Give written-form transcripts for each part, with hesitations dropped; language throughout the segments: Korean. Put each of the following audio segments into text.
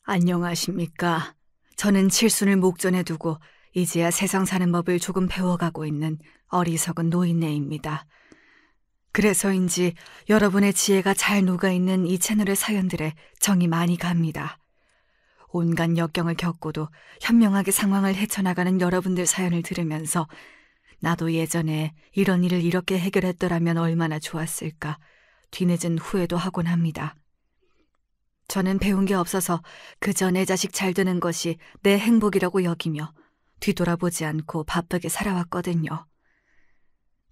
안녕하십니까. 저는 칠순을 목전에 두고 이제야 세상 사는 법을 조금 배워가고 있는 어리석은 노인네입니다. 그래서인지 여러분의 지혜가 잘 녹아있는 이 채널의 사연들에 정이 많이 갑니다. 온갖 역경을 겪고도 현명하게 상황을 헤쳐나가는 여러분들 사연을 들으면서 나도 예전에 이런 일을 이렇게 해결했더라면 얼마나 좋았을까 뒤늦은 후회도 하곤 합니다. 저는 배운 게 없어서 그저 내 자식 잘 되는 것이 내 행복이라고 여기며 뒤돌아보지 않고 바쁘게 살아왔거든요.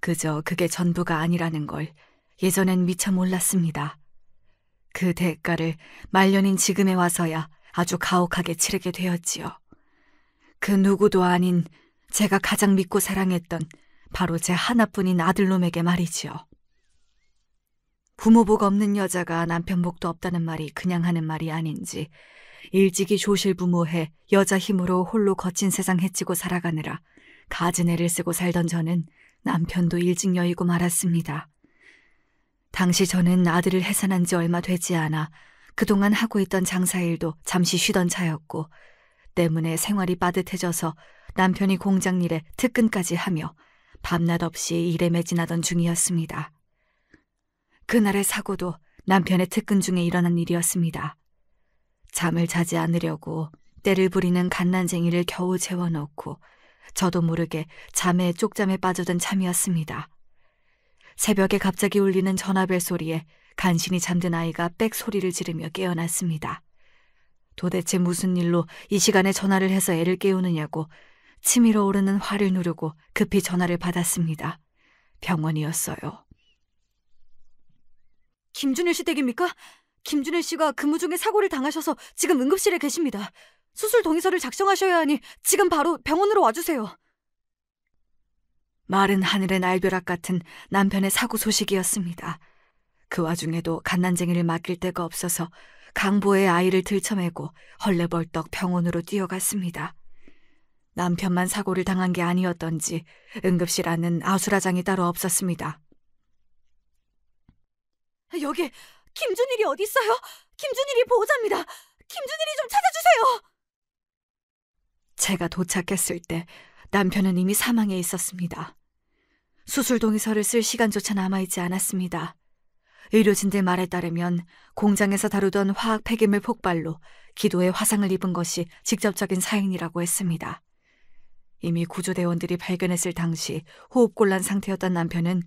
그저 그게 전부가 아니라는 걸 예전엔 미처 몰랐습니다. 그 대가를 말년인 지금에 와서야 아주 가혹하게 치르게 되었지요. 그 누구도 아닌 제가 가장 믿고 사랑했던 바로 제 하나뿐인 아들놈에게 말이지요. 부모 복 없는 여자가 남편 복도 없다는 말이 그냥 하는 말이 아닌지 일찍이 조실부모해 여자 힘으로 홀로 거친 세상 헤치고 살아가느라 가진 애를 쓰고 살던 저는 남편도 일찍 여의고 말았습니다. 당시 저는 아들을 해산한 지 얼마 되지 않아 그동안 하고 있던 장사일도 잠시 쉬던 차였고 때문에 생활이 빠듯해져서 남편이 공장 일에 특근까지 하며 밤낮 없이 일에 매진하던 중이었습니다. 그날의 사고도 남편의 특근 중에 일어난 일이었습니다. 잠을 자지 않으려고 때를 부리는 갓난쟁이를 겨우 재워놓고 저도 모르게 잠에 쪽잠에 빠져든 참이었습니다. 새벽에 갑자기 울리는 전화벨 소리에 간신히 잠든 아이가 빽 소리를 지르며 깨어났습니다. 도대체 무슨 일로 이 시간에 전화를 해서 애를 깨우느냐고 치밀어 오르는 화를 누르고 급히 전화를 받았습니다. 병원이었어요. 김준일 씨 댁입니까? 김준일 씨가 근무 중에 사고를 당하셔서 지금 응급실에 계십니다. 수술 동의서를 작성하셔야 하니 지금 바로 병원으로 와주세요. 마른 하늘의 날벼락 같은 남편의 사고 소식이었습니다. 그 와중에도 갓난쟁이를 맡길 데가 없어서 강보의 아이를 들쳐매고 헐레벌떡 병원으로 뛰어갔습니다. 남편만 사고를 당한 게 아니었던지 응급실 안은 아수라장이 따로 없었습니다. 여기 김준일이 어디 있어요? 김준일이 보호자입니다. 김준일이 좀 찾아주세요. 제가 도착했을 때 남편은 이미 사망해 있었습니다. 수술 동의서를 쓸 시간조차 남아있지 않았습니다. 의료진들 말에 따르면 공장에서 다루던 화학 폐기물 폭발로 기도에 화상을 입은 것이 직접적인 사인이라고 했습니다. 이미 구조대원들이 발견했을 당시 호흡곤란 상태였던 남편은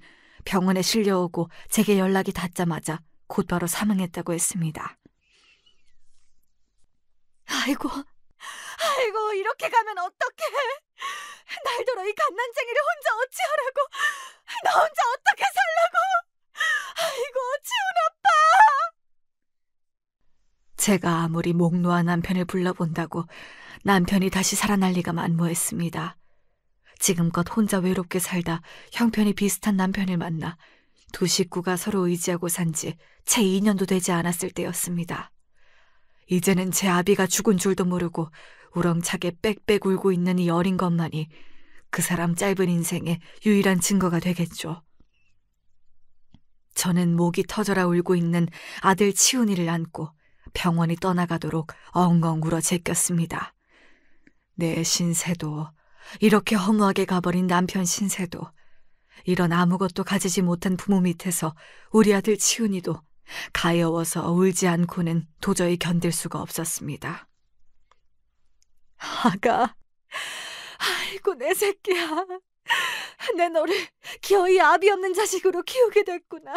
병원에 실려오고 제게 연락이 닿자마자 곧바로 사망했다고 했습니다. 아이고, 이렇게 가면 어떡해. 날더러 이 갓난쟁이를 혼자 어찌하라고. 나 혼자 어떻게 살라고. 아이고, 치훈 아빠. 제가 아무리 목 놓아 남편을 불러본다고 남편이 다시 살아날 리가 만무했습니다. 지금껏 혼자 외롭게 살다 형편이 비슷한 남편을 만나 두 식구가 서로 의지하고 산 지 채 2년도 되지 않았을 때였습니다. 이제는 제 아비가 죽은 줄도 모르고 우렁차게 빽빽 울고 있는 이 어린 것만이 그 사람 짧은 인생의 유일한 증거가 되겠죠. 저는 목이 터져라 울고 있는 아들 치훈이를 안고 병원이 떠나가도록 엉엉 울어 제꼈습니다. 내 신세도, 이렇게 허무하게 가버린 남편 신세도, 이런 아무것도 가지지 못한 부모 밑에서 우리 아들 치훈이도 가여워서 울지 않고는 도저히 견딜 수가 없었습니다. 아가, 아이고 내 새끼야. 내 너를 기어이 아비 없는 자식으로 키우게 됐구나.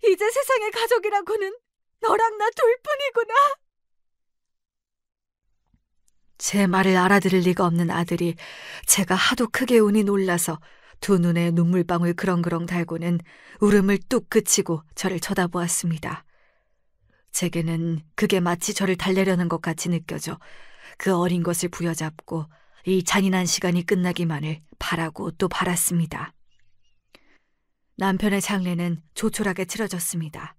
이제 세상의 가족이라고는 너랑 나 둘뿐이구나. 제 말을 알아들을 리가 없는 아들이 제가 하도 크게 우니 놀라서 두 눈에 눈물방울 그렁그렁 달고는 울음을 뚝 그치고 저를 쳐다보았습니다. 제게는 그게 마치 저를 달래려는 것 같이 느껴져 그 어린 것을 부여잡고 이 잔인한 시간이 끝나기만을 바라고 또 바랐습니다. 남편의 장례는 조촐하게 치러졌습니다.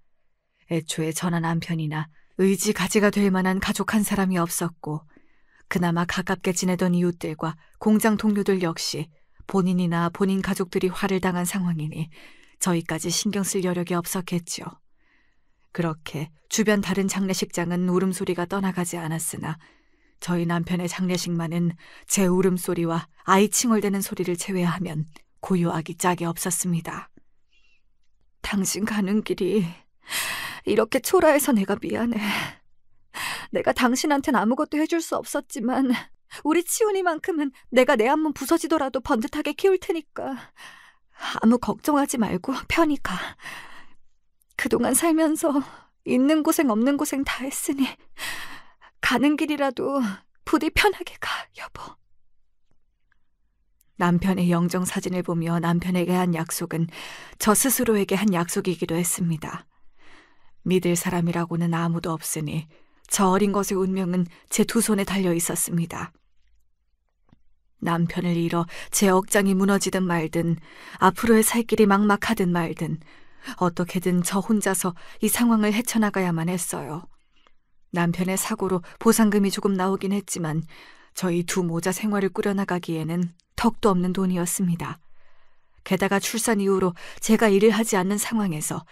애초에 저나 남편이나 의지가지가 될 만한 가족 한 사람이 없었고 그나마 가깝게 지내던 이웃들과 공장 동료들 역시 본인이나 본인 가족들이 화를 당한 상황이니 저희까지 신경 쓸 여력이 없었겠죠. 그렇게 주변 다른 장례식장은 울음소리가 떠나가지 않았으나 저희 남편의 장례식만은 제 울음소리와 아이 칭얼대는 소리를 제외하면 고요하기 짝이 없었습니다. 당신 가는 길이 이렇게 초라해서 내가 미안해. 내가 당신한텐 아무것도 해줄 수 없었지만 우리 치훈이만큼은 내가 내 한몸 부서지더라도 번듯하게 키울 테니까 아무 걱정하지 말고 편히 가. 그동안 살면서 있는 고생 없는 고생 다 했으니 가는 길이라도 부디 편하게 가, 여보. 남편의 영정 사진을 보며 남편에게 한 약속은 저 스스로에게 한 약속이기도 했습니다. 믿을 사람이라고는 아무도 없으니 저 어린 것의 운명은 제 두 손에 달려 있었습니다. 남편을 잃어 제 억장이 무너지든 말든 앞으로의 살 길이 막막하든 말든 어떻게든 저 혼자서 이 상황을 헤쳐나가야만 했어요. 남편의 사고로 보상금이 조금 나오긴 했지만 저희 두 모자 생활을 꾸려나가기에는 턱도 없는 돈이었습니다. 게다가 출산 이후로 제가 일을 하지 않는 상황에서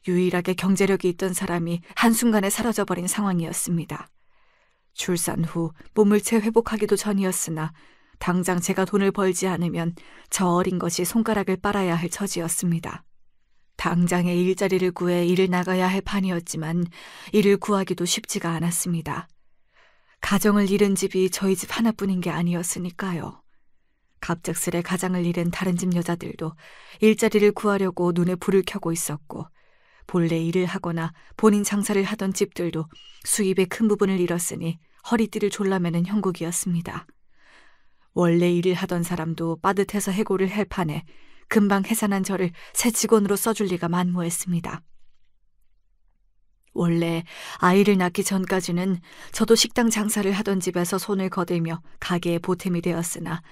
유일하게 경제력이 있던 사람이 한순간에 사라져버린 상황이었습니다. 출산 후 몸을 재회복하기도 전이었으나 당장 제가 돈을 벌지 않으면 저 어린 것이 손가락을 빨아야 할 처지였습니다. 당장의 일자리를 구해 일을 나가야 할 판이었지만 일을 구하기도 쉽지가 않았습니다. 가정을 잃은 집이 저희 집 하나뿐인 게 아니었으니까요. 갑작스레 가장을 잃은 다른 집 여자들도 일자리를 구하려고 눈에 불을 켜고 있었고 본래 일을 하거나 본인 장사를 하던 집들도 수입의 큰 부분을 잃었으니 허리띠를 졸라매는 형국이었습니다. 원래 일을 하던 사람도 빠듯해서 해고를 할 판에 금방 해산한 저를 새 직원으로 써줄 리가 만무했습니다. 원래 아이를 낳기 전까지는 저도 식당 장사를 하던 집에서 손을 거들며 가게에 보탬이 되었으나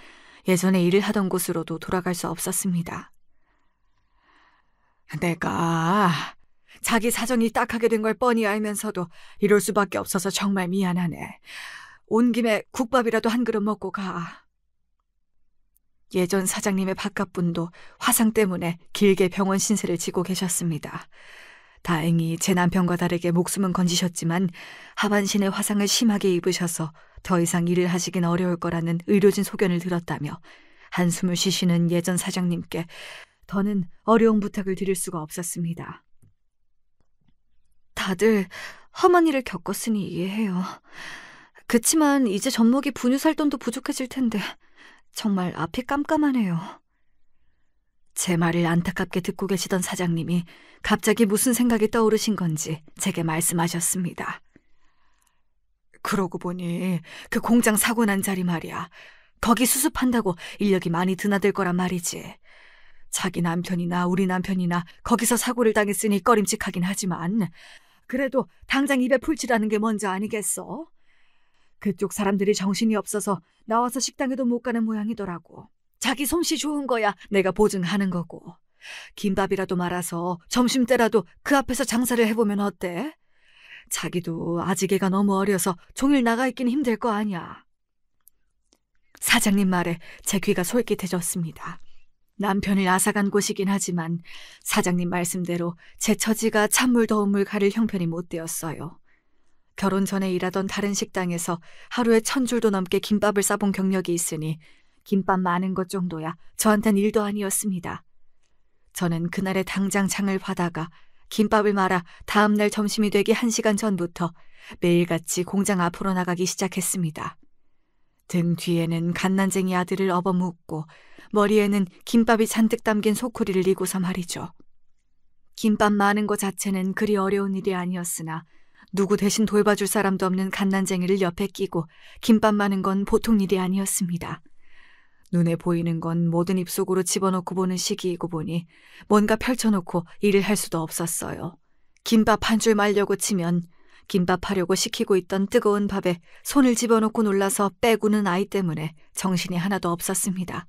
예전에 일을 하던 곳으로도 돌아갈 수 없었습니다. 내가 자기 사정이 딱하게 된 걸 뻔히 알면서도 이럴 수밖에 없어서 정말 미안하네. 온 김에 국밥이라도 한 그릇 먹고 가. 예전 사장님의 바깥분도 화상 때문에 길게 병원 신세를 지고 계셨습니다. 다행히 제 남편과 다르게 목숨은 건지셨지만 하반신의 화상을 심하게 입으셔서 더 이상 일을 하시긴 어려울 거라는 의료진 소견을 들었다며 한숨을 쉬시는 예전 사장님께 더는 어려운 부탁을 드릴 수가 없었습니다. 다들 험한 일을 겪었으니 이해해요. 그치만 이제 젖먹이 분유 살 돈도 부족해질 텐데 정말 앞이 깜깜하네요. 제 말을 안타깝게 듣고 계시던 사장님이 갑자기 무슨 생각이 떠오르신 건지 제게 말씀하셨습니다. 그러고 보니 그 공장 사고 난 자리 말이야. 거기 수습한다고 인력이 많이 드나들 거란 말이지. 자기 남편이나 우리 남편이나 거기서 사고를 당했으니 꺼림칙하긴 하지만 그래도 당장 입에 풀칠하는 게 먼저 아니겠어? 그쪽 사람들이 정신이 없어서 나와서 식당에도 못 가는 모양이더라고. 자기 솜씨 좋은 거야 내가 보증하는 거고. 김밥이라도 말아서 점심때라도 그 앞에서 장사를 해보면 어때? 자기도 아직 애가 너무 어려서 종일 나가 있기는 힘들 거 아니야. 사장님 말에 제 귀가 솔깃해졌습니다. 남편을 앗아간 곳이긴 하지만 사장님 말씀대로 제 처지가 찬물 더운 물 가릴 형편이 못 되었어요. 결혼 전에 일하던 다른 식당에서 하루에 1000줄도 넘게 김밥을 싸본 경력이 있으니 김밥 많은 것 정도야 저한텐 일도 아니었습니다. 저는 그날에 당장 장을 봐다가 김밥을 말아 다음날 점심이 되기 1시간 전부터 매일같이 공장 앞으로 나가기 시작했습니다. 등 뒤에는 갓난쟁이 아들을 업어묻고 머리에는 김밥이 잔뜩 담긴 소쿠리를 이고서 말이죠. 김밥 많은 것 자체는 그리 어려운 일이 아니었으나 누구 대신 돌봐줄 사람도 없는 갓난쟁이를 옆에 끼고 김밥 많은 건 보통 일이 아니었습니다. 눈에 보이는 건 뭐든 입속으로 집어넣고 보는 시기이고 보니 뭔가 펼쳐놓고 일을 할 수도 없었어요. 김밥 한 줄 말려고 치면 김밥 하려고 식히고 있던 뜨거운 밥에 손을 집어넣고 놀라서 빼구는 아이 때문에 정신이 하나도 없었습니다.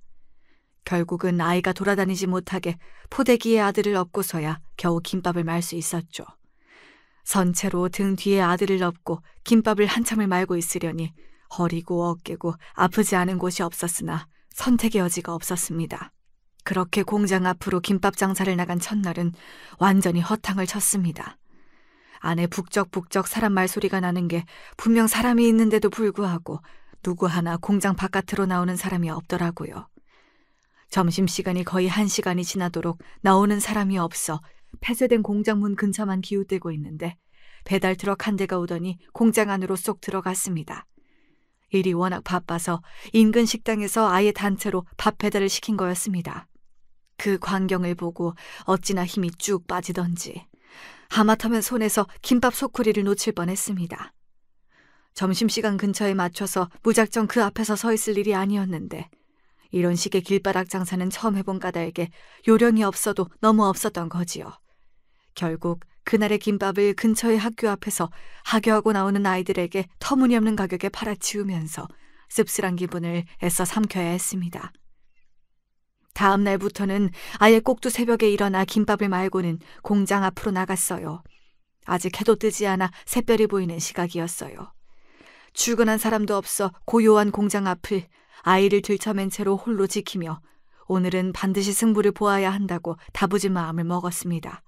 결국은 아이가 돌아다니지 못하게 포대기에 아들을 업고서야 겨우 김밥을 말 수 있었죠. 선체로 등 뒤에 아들을 업고 김밥을 한참을 말고 있으려니 허리고 어깨고 아프지 않은 곳이 없었으나 선택의 여지가 없었습니다. 그렇게 공장 앞으로 김밥 장사를 나간 첫날은 완전히 허탕을 쳤습니다. 안에 북적북적 사람 말소리가 나는 게 분명 사람이 있는데도 불구하고 누구 하나 공장 바깥으로 나오는 사람이 없더라고요. 점심시간이 거의 1시간이 지나도록 나오는 사람이 없어 폐쇄된 공장 문 근처만 기웃대고 있는데 배달 트럭 한 대가 오더니 공장 안으로 쏙 들어갔습니다. 일이 워낙 바빠서 인근 식당에서 아예 단체로 밥 배달을 시킨 거였습니다. 그 광경을 보고 어찌나 힘이 쭉 빠지던지 하마터면 손에서 김밥 소쿠리를 놓칠 뻔했습니다. 점심시간 근처에 맞춰서 무작정 그 앞에서 서 있을 일이 아니었는데 이런 식의 길바닥 장사는 처음 해본 까닭에 요령이 없어도 너무 없었던 거지요. 결국 그날의 김밥을 근처의 학교 앞에서 하교하고 나오는 아이들에게 터무니없는 가격에 팔아치우면서 씁쓸한 기분을 애써 삼켜야 했습니다. 다음 날부터는 아예 꼭두 새벽에 일어나 김밥을 말고는 공장 앞으로 나갔어요. 아직 해도 뜨지 않아 샛별이 보이는 시각이었어요. 출근한 사람도 없어 고요한 공장 앞을 아이를 들쳐맨 채로 홀로 지키며 오늘은 반드시 승부를 보아야 한다고 다부진 마음을 먹었습니다.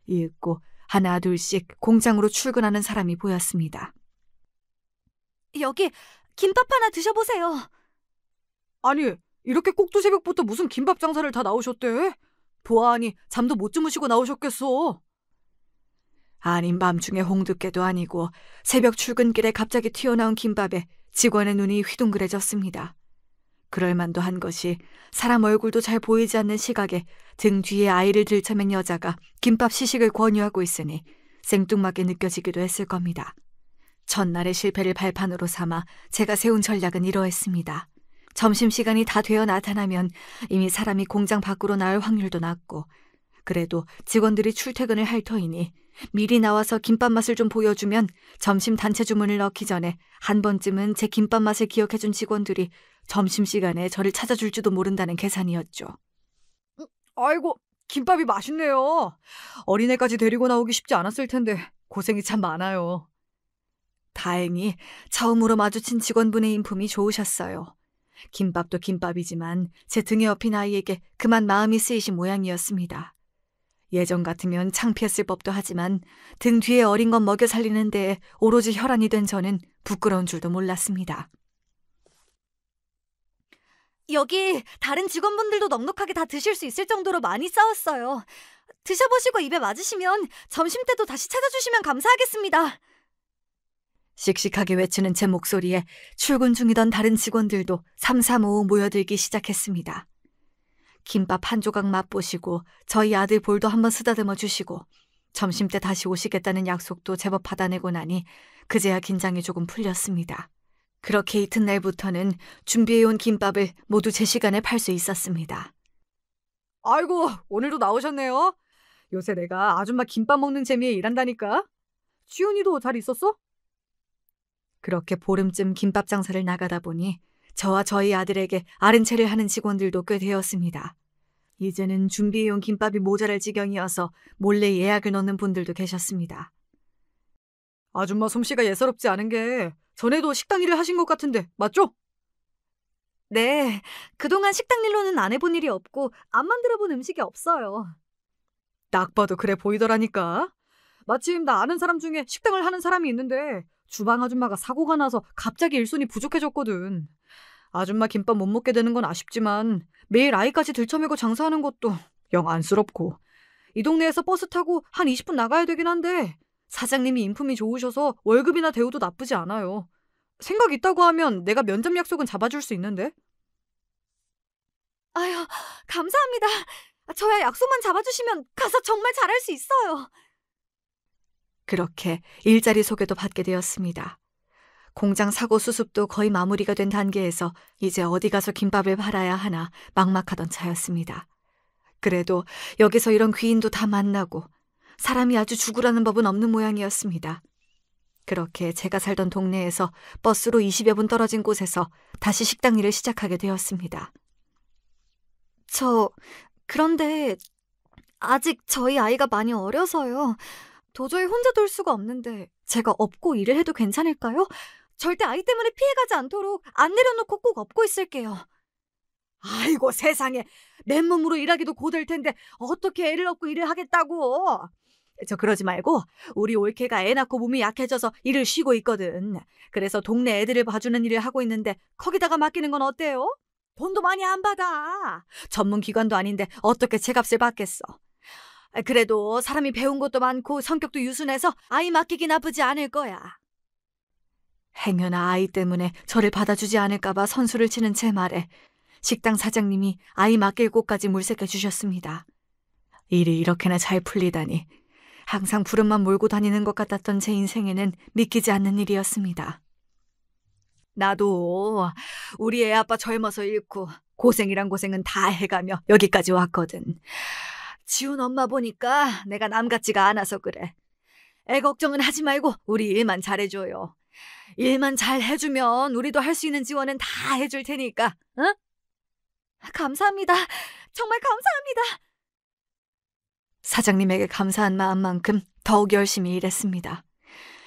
이윽고 하나 둘씩 공장으로 출근하는 사람이 보였습니다. 여기 김밥 하나 드셔보세요. 아니, 이렇게 꼭두 새벽부터 무슨 김밥 장사를 다 나오셨대? 보아하니 잠도 못 주무시고 나오셨겠어. 아닌 밤중에 홍두깨도 아니고 새벽 출근길에 갑자기 튀어나온 김밥에 직원의 눈이 휘둥그레졌습니다. 그럴 만도 한 것이 사람 얼굴도 잘 보이지 않는 시각에 등 뒤에 아이를 들쳐맨 여자가 김밥 시식을 권유하고 있으니 생뚱맞게 느껴지기도 했을 겁니다. 첫날의 실패를 발판으로 삼아 제가 세운 전략은 이러했습니다. 점심시간이 다 되어 나타나면 이미 사람이 공장 밖으로 나올 확률도 낮고 그래도 직원들이 출퇴근을 할 터이니 미리 나와서 김밥 맛을 좀 보여주면 점심 단체 주문을 넣기 전에 한 번쯤은 제 김밥 맛을 기억해준 직원들이 점심시간에 저를 찾아줄지도 모른다는 계산이었죠. 아이고, 김밥이 맛있네요. 어린애까지 데리고 나오기 쉽지 않았을 텐데 고생이 참 많아요. 다행히 처음으로 마주친 직원분의 인품이 좋으셨어요. 김밥도 김밥이지만 제 등에 업힌 아이에게 그만 마음이 쓰이신 모양이었습니다. 예전 같으면 창피했을 법도 하지만 등 뒤에 어린 것 먹여 살리는 데에 오로지 혈안이 된 저는 부끄러운 줄도 몰랐습니다. 여기 다른 직원분들도 넉넉하게 다 드실 수 있을 정도로 많이 싸웠어요. 드셔보시고 입에 맞으시면 점심때도 다시 찾아주시면 감사하겠습니다. 씩씩하게 외치는 제 목소리에 출근 중이던 다른 직원들도 삼삼오오 모여들기 시작했습니다. 김밥 한 조각 맛보시고 저희 아들 볼도 한번 쓰다듬어 주시고 점심때 다시 오시겠다는 약속도 제법 받아내고 나니 그제야 긴장이 조금 풀렸습니다. 그렇게 이튿날부터는 준비해온 김밥을 모두 제 시간에 팔 수 있었습니다. 아이고, 오늘도 나오셨네요. 요새 내가 아줌마 김밥 먹는 재미에 일한다니까. 지훈이도 잘 있었어? 그렇게 보름쯤 김밥 장사를 나가다 보니 저와 저희 아들에게 아른체를 하는 직원들도 꽤 되었습니다. 이제는 준비해온 김밥이 모자랄 지경이어서 몰래 예약을 넣는 분들도 계셨습니다. 아줌마 솜씨가 예사롭지 않은 게 전에도 식당 일을 하신 것 같은데 맞죠? 네, 그동안 식당 일로는 안 해본 일이 없고 안 만들어본 음식이 없어요. 딱 봐도 그래 보이더라니까. 마침 나 아는 사람 중에 식당을 하는 사람이 있는데 주방 아줌마가 사고가 나서 갑자기 일손이 부족해졌거든. 아줌마 김밥 못 먹게 되는 건 아쉽지만 매일 아이까지 들쳐매고 장사하는 것도 영 안쓰럽고 이 동네에서 버스 타고 한 20분 나가야 되긴 한데 사장님이 인품이 좋으셔서 월급이나 대우도 나쁘지 않아요. 생각 있다고 하면 내가 면접 약속은 잡아줄 수 있는데. 아유, 감사합니다. 저야 약속만 잡아주시면 가서 정말 잘할 수 있어요. 그렇게 일자리 소개도 받게 되었습니다. 공장 사고 수습도 거의 마무리가 된 단계에서 이제 어디 가서 김밥을 팔아야 하나 막막하던 차였습니다. 그래도 여기서 이런 귀인도 다 만나고 사람이 아주 죽으라는 법은 없는 모양이었습니다. 그렇게 제가 살던 동네에서 버스로 20여 분 떨어진 곳에서 다시 식당 일을 시작하게 되었습니다. 그런데 아직 저희 아이가 많이 어려서요. 도저히 혼자 돌 수가 없는데 제가 업고 일을 해도 괜찮을까요? 절대 아이 때문에 피해가지 않도록 안 내려놓고 꼭 업고 있을게요. 아이고 세상에, 맨몸으로 일하기도 고될 텐데 어떻게 애를 업고 일을 하겠다고. 저 그러지 말고 우리 올케가 애 낳고 몸이 약해져서 일을 쉬고 있거든. 그래서 동네 애들을 봐주는 일을 하고 있는데 거기다가 맡기는 건 어때요? 돈도 많이 안 받아. 전문 기관도 아닌데 어떻게 제값을 받겠어. 그래도 사람이 배운 것도 많고 성격도 유순해서 아이 맡기기 나쁘지 않을 거야. 행여나 아이 때문에 저를 받아주지 않을까봐 선수를 치는 제 말에 식당 사장님이 아이 맡길 곳까지 물색해 주셨습니다. 일이 이렇게나 잘 풀리다니 항상 부름만 몰고 다니는 것 같았던 제 인생에는 믿기지 않는 일이었습니다. 나도 우리 애 아빠 젊어서 잃고 고생이란 고생은 다 해가며 여기까지 왔거든. 지훈 엄마 보니까 내가 남 같지가 않아서 그래. 애 걱정은 하지 말고 우리 일만 잘해줘요. 일만 잘 해주면 우리도 할 수 있는 지원은 다 해줄 테니까. 응? 감사합니다. 정말 감사합니다. 사장님에게 감사한 마음만큼 더욱 열심히 일했습니다.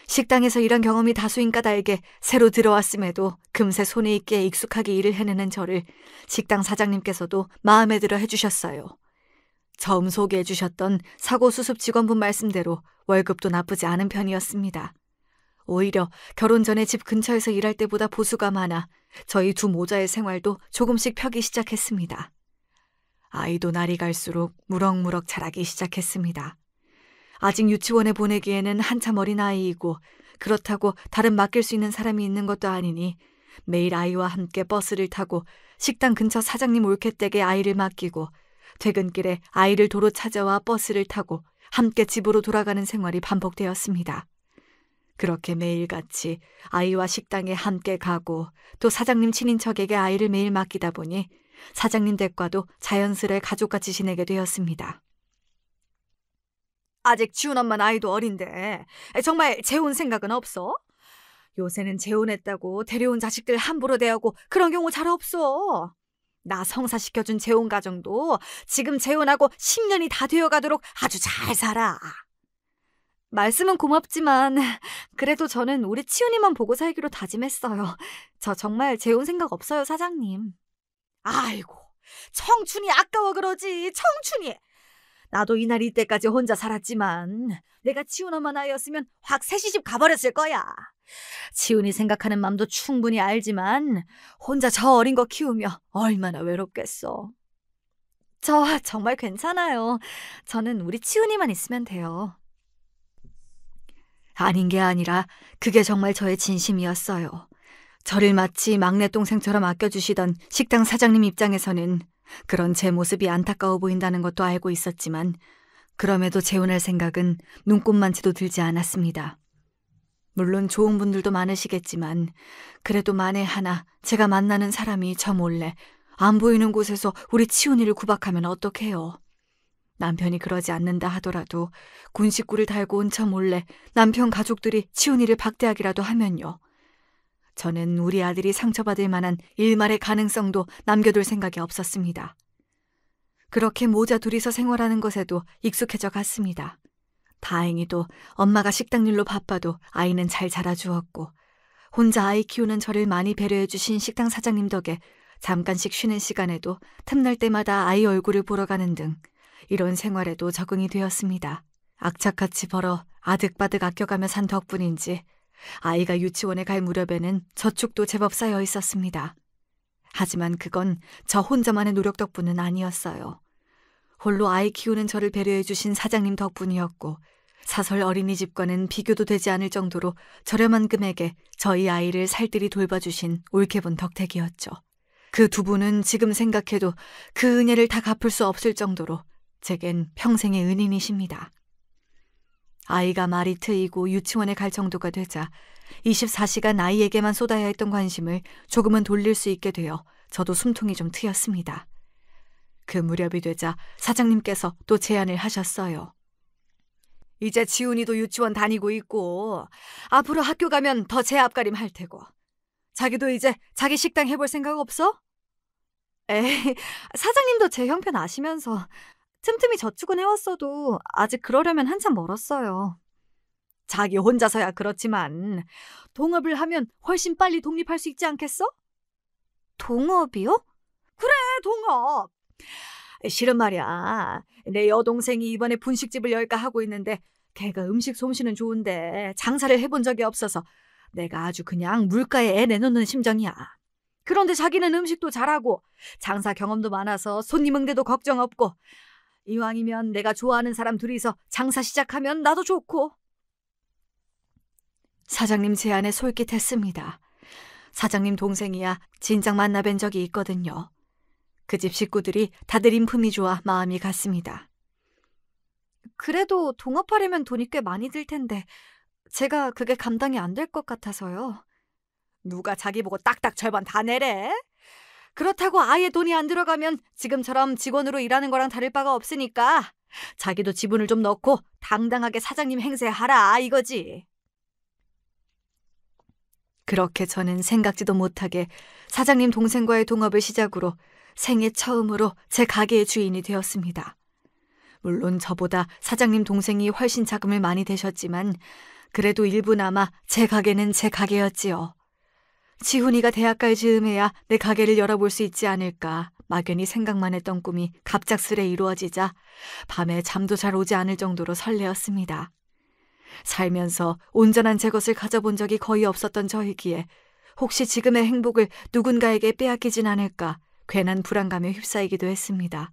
식당에서 일한 경험이 다수인 까닭에 새로 들어왔음에도 금세 손에 익게 익숙하게 일을 해내는 저를 식당 사장님께서도 마음에 들어 해주셨어요. 처음 소개해 주셨던 사고수습 직원분 말씀대로 월급도 나쁘지 않은 편이었습니다. 오히려 결혼 전에 집 근처에서 일할 때보다 보수가 많아 저희 두 모자의 생활도 조금씩 펴기 시작했습니다. 아이도 날이 갈수록 무럭무럭 자라기 시작했습니다. 아직 유치원에 보내기에는 한참 어린 아이이고 그렇다고 다른 맡길 수 있는 사람이 있는 것도 아니니 매일 아이와 함께 버스를 타고 식당 근처 사장님 올케댁에 아이를 맡기고 퇴근길에 아이를 도로 찾아와 버스를 타고 함께 집으로 돌아가는 생활이 반복되었습니다. 그렇게 매일같이 아이와 식당에 함께 가고 또 사장님 친인척에게 아이를 매일 맡기다 보니 사장님 댁과도 자연스레 가족같이 지내게 되었습니다. 아직 지훈 엄마 나이도 어린데 정말 재혼 생각은 없어? 요새는 재혼했다고 데려온 자식들 함부로 대하고 그런 경우 잘 없어. 나 성사시켜준 재혼 가정도 지금 재혼하고 10년이 다 되어가도록 아주 잘 살아. 말씀은 고맙지만 그래도 저는 우리 치훈이만 보고 살기로 다짐했어요. 저 정말 재혼 생각 없어요, 사장님. 아이고, 청춘이 아까워 그러지, 청춘이. 나도 이날 이때까지 혼자 살았지만 내가 치훈 엄마 나이였으면 확 새 시집 가버렸을 거야. 치훈이 생각하는 맘도 충분히 알지만 혼자 저 어린 거 키우며 얼마나 외롭겠어. 저 정말 괜찮아요. 저는 우리 치훈이만 있으면 돼요. 아닌 게 아니라 그게 정말 저의 진심이었어요. 저를 마치 막내 동생처럼 아껴주시던 식당 사장님 입장에서는 그런 제 모습이 안타까워 보인다는 것도 알고 있었지만 그럼에도 재혼할 생각은 눈꼽만치도 들지 않았습니다. 물론 좋은 분들도 많으시겠지만 그래도 만에 하나 제가 만나는 사람이 저 몰래 안 보이는 곳에서 우리 치훈이를 구박하면 어떡해요. 남편이 그러지 않는다 하더라도 군 식구를 달고 온 저 몰래 남편 가족들이 치훈이를 박대하기라도 하면요. 저는 우리 아들이 상처받을 만한 일말의 가능성도 남겨둘 생각이 없었습니다. 그렇게 모자 둘이서 생활하는 것에도 익숙해져 갔습니다. 다행히도 엄마가 식당 일로 바빠도 아이는 잘 자라주었고 혼자 아이 키우는 저를 많이 배려해 주신 식당 사장님 덕에 잠깐씩 쉬는 시간에도 틈날 때마다 아이 얼굴을 보러 가는 등 이런 생활에도 적응이 되었습니다. 악착같이 벌어 아득바득 아껴가며 산 덕분인지 아이가 유치원에 갈 무렵에는 저축도 제법 쌓여 있었습니다. 하지만 그건 저 혼자만의 노력 덕분은 아니었어요. 홀로 아이 키우는 저를 배려해 주신 사장님 덕분이었고 사설 어린이집과는 비교도 되지 않을 정도로 저렴한 금액에 저희 아이를 살뜰히 돌봐주신 올케분 덕택이었죠. 그 두 분은 지금 생각해도 그 은혜를 다 갚을 수 없을 정도로 제겐 평생의 은인이십니다. 아이가 말이 트이고 유치원에 갈 정도가 되자 24시간 아이에게만 쏟아야 했던 관심을 조금은 돌릴 수 있게 되어 저도 숨통이 좀 트였습니다. 그 무렵이 되자 사장님께서 또 제안을 하셨어요. 이제 지훈이도 유치원 다니고 있고 앞으로 학교 가면 더 제 앞가림 할 테고 자기도 이제 자기 식당 해볼 생각 없어? 에이, 사장님도 제 형편 아시면서 틈틈이 저축은 해왔어도 아직 그러려면 한참 멀었어요. 자기 혼자서야 그렇지만 동업을 하면 훨씬 빨리 독립할 수 있지 않겠어? 동업이요? 그래, 동업. 실은 말이야, 내 여동생이 이번에 분식집을 열까 하고 있는데 걔가 음식 솜씨는 좋은데 장사를 해본 적이 없어서 내가 아주 그냥 물가에 애 내놓는 심정이야. 그런데 자기는 음식도 잘하고 장사 경험도 많아서 손님 응대도 걱정 없고 이왕이면 내가 좋아하는 사람 둘이서 장사 시작하면 나도 좋고. 사장님 제안에 솔깃했습니다. 사장님 동생이야 진작 만나뵌 적이 있거든요. 그 집 식구들이 다들 인품이 좋아 마음이 같습니다. 그래도 동업하려면 돈이 꽤 많이 들 텐데 제가 그게 감당이 안 될 것 같아서요. 누가 자기 보고 딱딱 절반 다 내래? 그렇다고 아예 돈이 안 들어가면 지금처럼 직원으로 일하는 거랑 다를 바가 없으니까 자기도 지분을 좀 넣고 당당하게 사장님 행세하라 이거지. 그렇게 저는 생각지도 못하게 사장님 동생과의 동업을 시작으로 생애 처음으로 제 가게의 주인이 되었습니다. 물론 저보다 사장님 동생이 훨씬 자금을 많이 대셨지만 그래도 일부나마 제 가게는 제 가게였지요. 지훈이가 대학 갈 즈음에야 내 가게를 열어볼 수 있지 않을까 막연히 생각만 했던 꿈이 갑작스레 이루어지자 밤에 잠도 잘 오지 않을 정도로 설레었습니다. 살면서 온전한 제 것을 가져본 적이 거의 없었던 저이기에 혹시 지금의 행복을 누군가에게 빼앗기진 않을까 괜한 불안감에 휩싸이기도 했습니다.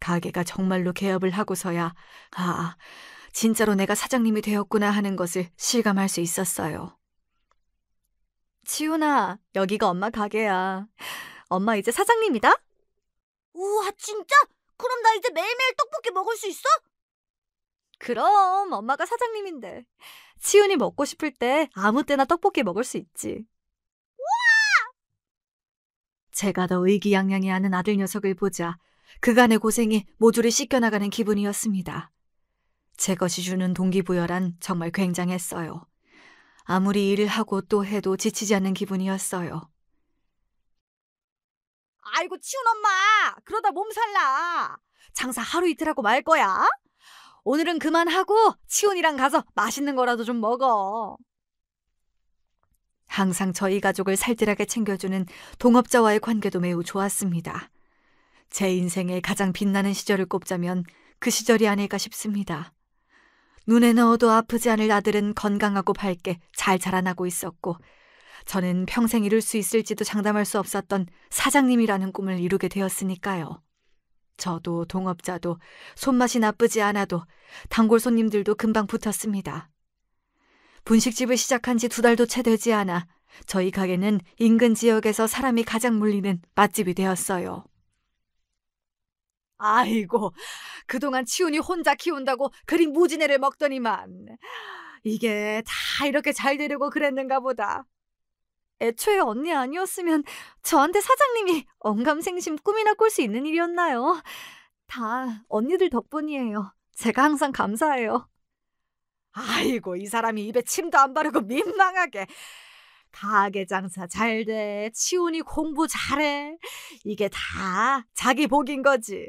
가게가 정말로 개업을 하고서야 진짜로 내가 사장님이 되었구나 하는 것을 실감할 수 있었어요. 지훈아, 여기가 엄마 가게야. 엄마 이제 사장님이다? 우와, 진짜? 그럼 나 이제 매일매일 떡볶이 먹을 수 있어? 그럼 엄마가 사장님인데 지훈이 먹고 싶을 때 아무 때나 떡볶이 먹을 수 있지. 제가 더 의기양양해하는 아들 녀석을 보자 그간의 고생이 모조리 씻겨나가는 기분이었습니다. 제 것이 주는 동기부여란 정말 굉장했어요. 아무리 일을 하고 또 해도 지치지 않는 기분이었어요. 아이고 치훈 엄마 그러다 몸살나. 장사 하루 이틀 하고 말 거야? 오늘은 그만하고 치훈이랑 가서 맛있는 거라도 좀 먹어. 항상 저희 가족을 살뜰하게 챙겨주는 동업자와의 관계도 매우 좋았습니다. 제 인생의 가장 빛나는 시절을 꼽자면 그 시절이 아닐까 싶습니다. 눈에 넣어도 아프지 않을 아들은 건강하고 밝게 잘 자라나고 있었고 저는 평생 이룰 수 있을지도 장담할 수 없었던 사장님이라는 꿈을 이루게 되었으니까요. 저도 동업자도 손맛이 나쁘지 않아도 단골 손님들도 금방 붙었습니다. 분식집을 시작한 지 2달도 채 되지 않아 저희 가게는 인근 지역에서 사람이 가장 몰리는 맛집이 되었어요. 아이고 그동안 치훈이 혼자 키운다고 그리 무지개를 먹더니만 이게 다 이렇게 잘 되려고 그랬는가 보다. 애초에 언니 아니었으면 저한테 사장님이 언감생심 꿈이나 꿀 수 있는 일이었나요? 다 언니들 덕분이에요. 제가 항상 감사해요. 아이고 이 사람이 입에 침도 안 바르고 민망하게. 가게 장사 잘 돼, 치훈이 공부 잘해. 이게 다 자기 복인 거지.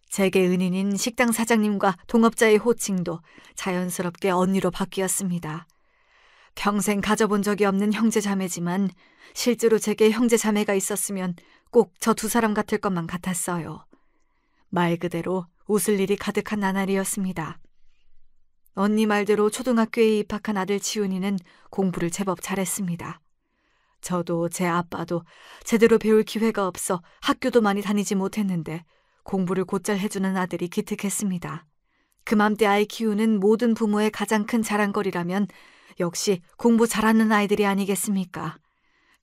제게 은인인 식당 사장님과 동업자의 호칭도 자연스럽게 언니로 바뀌었습니다. 평생 가져본 적이 없는 형제자매지만 실제로 제게 형제자매가 있었으면 꼭 저 2사람 같을 것만 같았어요. 말 그대로 웃을 일이 가득한 나날이었습니다. 언니 말대로 초등학교에 입학한 아들 지훈이는 공부를 제법 잘했습니다. 저도 제 아빠도 제대로 배울 기회가 없어 학교도 많이 다니지 못했는데 공부를 곧잘 해주는 아들이 기특했습니다. 그맘때 아이 키우는 모든 부모의 가장 큰 자랑거리라면 역시 공부 잘하는 아이들이 아니겠습니까?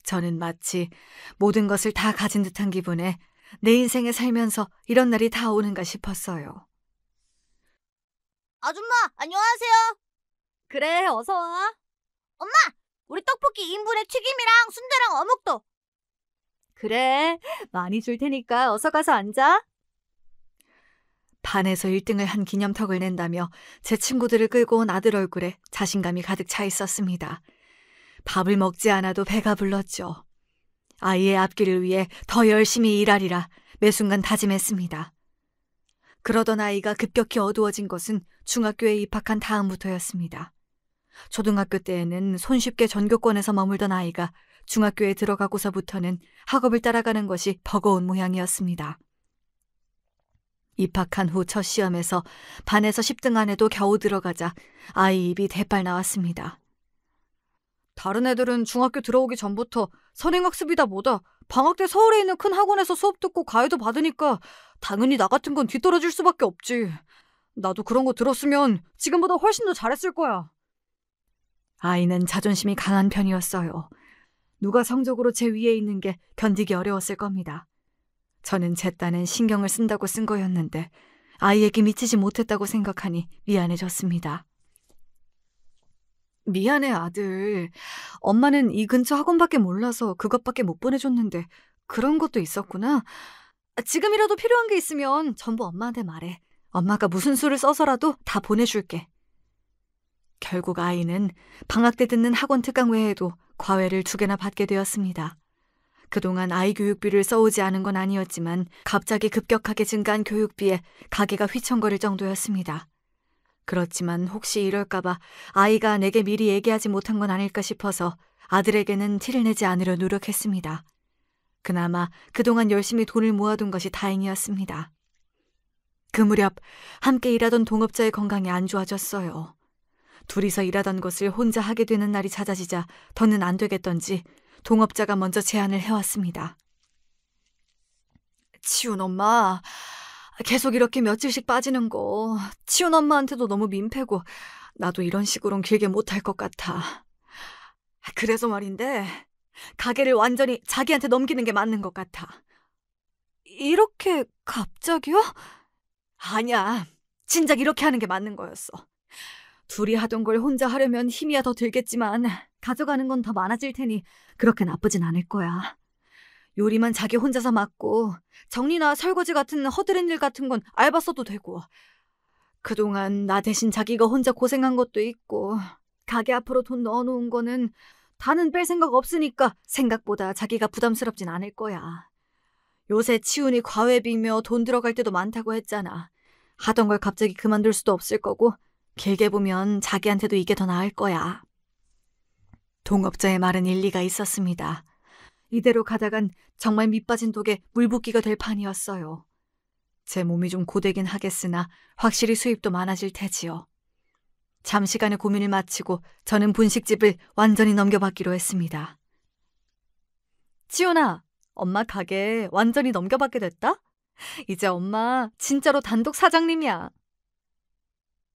저는 마치 모든 것을 다 가진 듯한 기분에 내 인생에 살면서 이런 날이 다 오는가 싶었어요. 아줌마, 안녕하세요. 그래, 어서 와. 우리 떡볶이 2인분에 튀김이랑 순대랑 어묵도. 그래, 많이 줄 테니까 어서 가서 앉아. 반에서 1등을 한 기념턱을 낸다며 제 친구들을 끌고 온 아들 얼굴에 자신감이 가득 차 있었습니다. 밥을 먹지 않아도 배가 불렀죠. 아이의 앞길을 위해 더 열심히 일하리라 매 순간 다짐했습니다. 그러던 아이가 급격히 어두워진 것은 중학교에 입학한 다음부터였습니다. 초등학교 때에는 손쉽게 전교권에서 머물던 아이가 중학교에 들어가고서부터는 학업을 따라가는 것이 버거운 모양이었습니다. 입학한 후 첫 시험에서 반에서 10등 안에도 겨우 들어가자 아이 입이 대빨 나왔습니다. 다른 애들은 중학교 들어오기 전부터 선행학습이다 뭐다 방학 때 서울에 있는 큰 학원에서 수업 듣고 과외도 받으니까 당연히 나 같은 건 뒤떨어질 수밖에 없지. 나도 그런 거 들었으면 지금보다 훨씬 더 잘했을 거야. 아이는 자존심이 강한 편이었어요. 누가 성적으로 제 위에 있는 게 견디기 어려웠을 겁니다. 저는 제 딴엔 신경을 쓴다고 쓴 거였는데 아이에게 미치지 못했다고 생각하니 미안해졌습니다. 미안해, 아들. 엄마는 이 근처 학원밖에 몰라서 그것밖에 못 보내줬는데 그런 것도 있었구나. 지금이라도 필요한 게 있으면 전부 엄마한테 말해. 엄마가 무슨 수를 써서라도 다 보내줄게. 결국 아이는 방학 때 듣는 학원 특강 외에도 과외를 2개나 받게 되었습니다. 그동안 아이 교육비를 써오지 않은 건 아니었지만 갑자기 급격하게 증가한 교육비에 가게가 휘청거릴 정도였습니다. 그렇지만 혹시 이럴까봐 아이가 내게 미리 얘기하지 못한 건 아닐까 싶어서 아들에게는 티를 내지 않으려 노력했습니다. 그나마 그동안 열심히 돈을 모아둔 것이 다행이었습니다. 그 무렵 함께 일하던 동업자의 건강이 안 좋아졌어요. 둘이서 일하던 것을 혼자 하게 되는 날이 잦아지자 더는 안 되겠던지 동업자가 먼저 제안을 해왔습니다. 치훈 엄마, 계속 이렇게 며칠씩 빠지는 거 치훈 엄마한테도 너무 민폐고 나도 이런 식으로는 길게 못할 것 같아. 그래서 말인데 가게를 완전히 자기한테 넘기는 게 맞는 것 같아. 이렇게 갑자기요? 아니야, 진작 이렇게 하는 게 맞는 거였어. 둘이 하던 걸 혼자 하려면 힘이야 더 들겠지만 가져가는 건 더 많아질 테니 그렇게 나쁘진 않을 거야. 요리만 자기 혼자서 맡고 정리나 설거지 같은 허드렛 일 같은 건 알바 써도 되고 그동안 나 대신 자기가 혼자 고생한 것도 있고 가게 앞으로 돈 넣어놓은 거는 다는 뺄 생각 없으니까 생각보다 자기가 부담스럽진 않을 거야. 요새 치훈이 과외비며 돈 들어갈 때도 많다고 했잖아. 하던 걸 갑자기 그만둘 수도 없을 거고 길게 보면 자기한테도 이게 더 나을 거야. 동업자의 말은 일리가 있었습니다. 이대로 가다간 정말 밑빠진 독에 물 붓기가 될 판이었어요. 제 몸이 좀 고되긴 하겠으나 확실히 수입도 많아질 테지요. 잠시간의 고민을 마치고 저는 분식집을 완전히 넘겨받기로 했습니다. 치훈아, 엄마 가게 완전히 넘겨받게 됐다? 이제 엄마 진짜로 단독 사장님이야.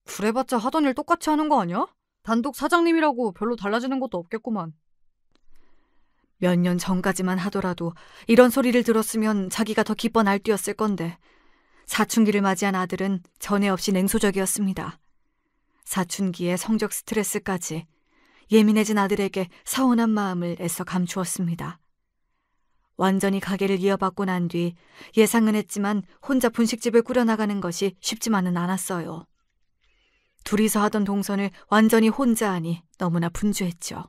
그래봤자 하던 일 똑같이 하는 거 아니야? 단독 사장님이라고 별로 달라지는 것도 없겠구만. 몇 년 전까지만 하더라도 이런 소리를 들었으면 자기가 더 기뻐 날뛰었을 건데 사춘기를 맞이한 아들은 전에 없이 냉소적이었습니다. 사춘기에 성적 스트레스까지 예민해진 아들에게 서운한 마음을 애써 감추었습니다. 완전히 가게를 이어받고 난 뒤 예상은 했지만 혼자 분식집을 꾸려나가는 것이 쉽지만은 않았어요. 둘이서 하던 동선을 완전히 혼자 하니 너무나 분주했죠.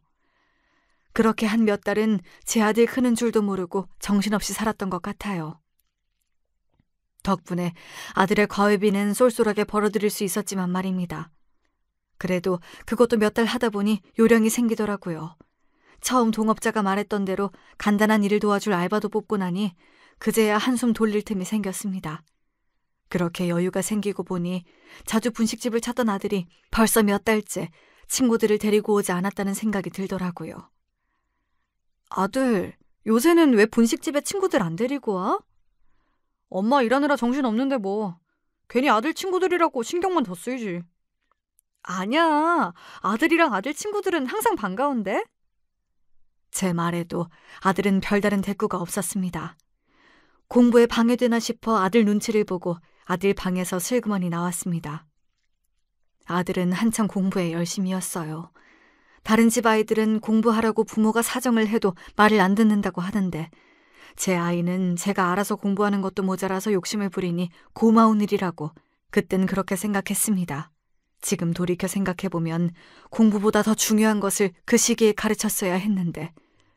그렇게 한 몇 달은 제 아들 크는 줄도 모르고 정신없이 살았던 것 같아요. 덕분에 아들의 과외비는 쏠쏠하게 벌어들일 수 있었지만 말입니다. 그래도 그것도 몇 달 하다 보니 요령이 생기더라고요. 처음 동업자가 말했던 대로 간단한 일을 도와줄 알바도 뽑고 나니 그제야 한숨 돌릴 틈이 생겼습니다. 그렇게 여유가 생기고 보니 자주 분식집을 찾던 아들이 벌써 몇 달째 친구들을 데리고 오지 않았다는 생각이 들더라고요. 아들, 요새는 왜 분식집에 친구들 안 데리고 와? 엄마 일하느라 정신 없는데 뭐. 괜히 아들 친구들이라고 신경만 더 쓰이지. 아니야, 아들이랑 아들 친구들은 항상 반가운데? 제 말에도 아들은 별다른 대꾸가 없었습니다. 공부에 방해되나 싶어 아들 눈치를 보고 아들 방에서 슬그머니 나왔습니다. 아들은 한창 공부에 열심이었어요. 다른 집 아이들은 공부하라고 부모가 사정을 해도 말을 안 듣는다고 하는데 제 아이는 제가 알아서 공부하는 것도 모자라서 욕심을 부리니 고마운 일이라고 그땐 그렇게 생각했습니다. 지금 돌이켜 생각해보면 공부보다 더 중요한 것을 그 시기에 가르쳤어야 했는데